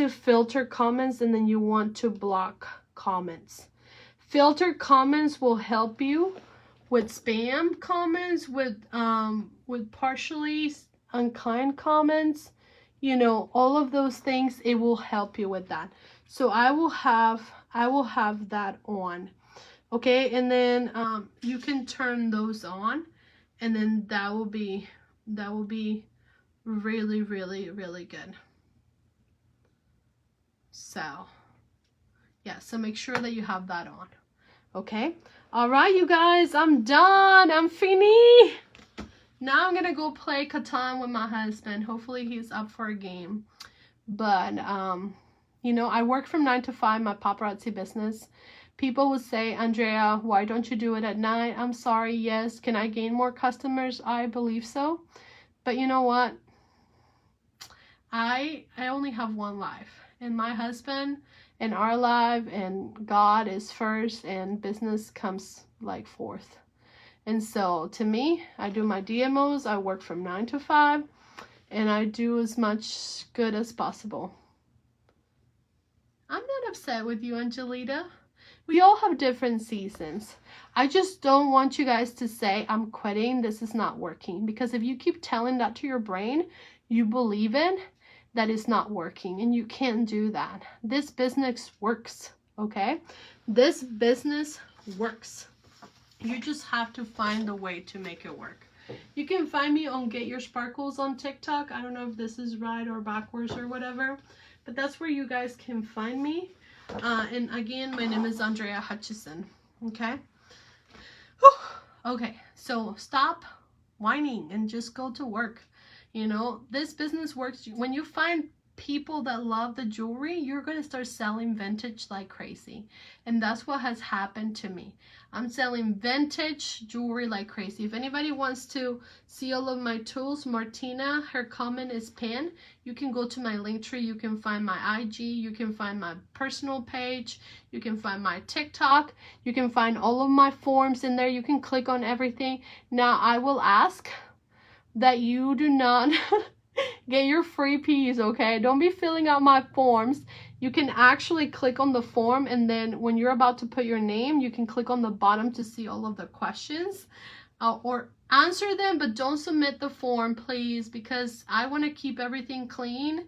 filter comments, and then you want to block comments. Filter comments will help you with spam comments, with partially unkind comments, you know, all of those things. It will help you with that. So I will have that on, okay? And then you can turn those on, and then that will be really, really, really good. So yeah, so make sure that you have that on, okay? All right, you guys, I'm done. I'm fini. Now I'm gonna go play Catan with my husband. Hopefully he's up for a game. But you know, I work from 9 to 5, my paparazzi business. People would say, Andrea, why don't you do it at night? I'm sorry, yes. Can I gain more customers? I believe so. But you know what? I only have one life. And my husband and our life and God is first, and business comes like fourth. And so to me, I do my DMOs. I work from 9 to 5, and I do as much good as possible. I'm not upset with you, Angelita. We all have different seasons. I just don't want you guys to say, I'm quitting, this is not working. Because if you keep telling that to your brain, you believe it, that it's not working, and you can't do that. This business works, okay? This business works. You just have to find a way to make it work. You can find me on Get Your Sparkles on TikTok. I don't know if this is right or backwards or whatever, but that's where you guys can find me. And again, my name is Andrea Hutcheson, okay? Whew. Okay, so stop whining and just go to work. You know, this business works. When you find people that love the jewelry, you're going to start selling vintage like crazy. And that's what has happened to me. I'm selling vintage jewelry like crazy. If anybody wants to see all of my tools, Martina, her comment is pinned. You can go to my link tree. You can find my IG. You can find my personal page. You can find my TikTok. You can find all of my forms in there. You can click on everything. Now, I will ask that you do not get your free piece, okay? Don't be filling out my forms. You can actually click on the form, and then when you're about to put your name, you can click on the bottom to see all of the questions. or answer them, but don't submit the form, please, because I want to keep everything clean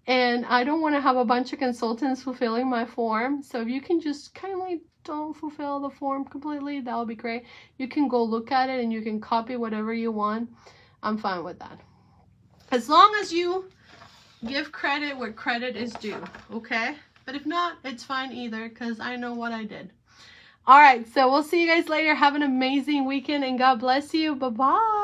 and I don't want to have a bunch of consultants fulfilling my form. So if you can just kindly don't fulfill the form completely, that would be great. You can go look at it and you can copy whatever you want. I'm fine with that. As long as you give credit where credit is due, okay? But if not, it's fine either, because I know what I did. All right, so we'll see you guys later. Have an amazing weekend, and God bless you. Bye-bye.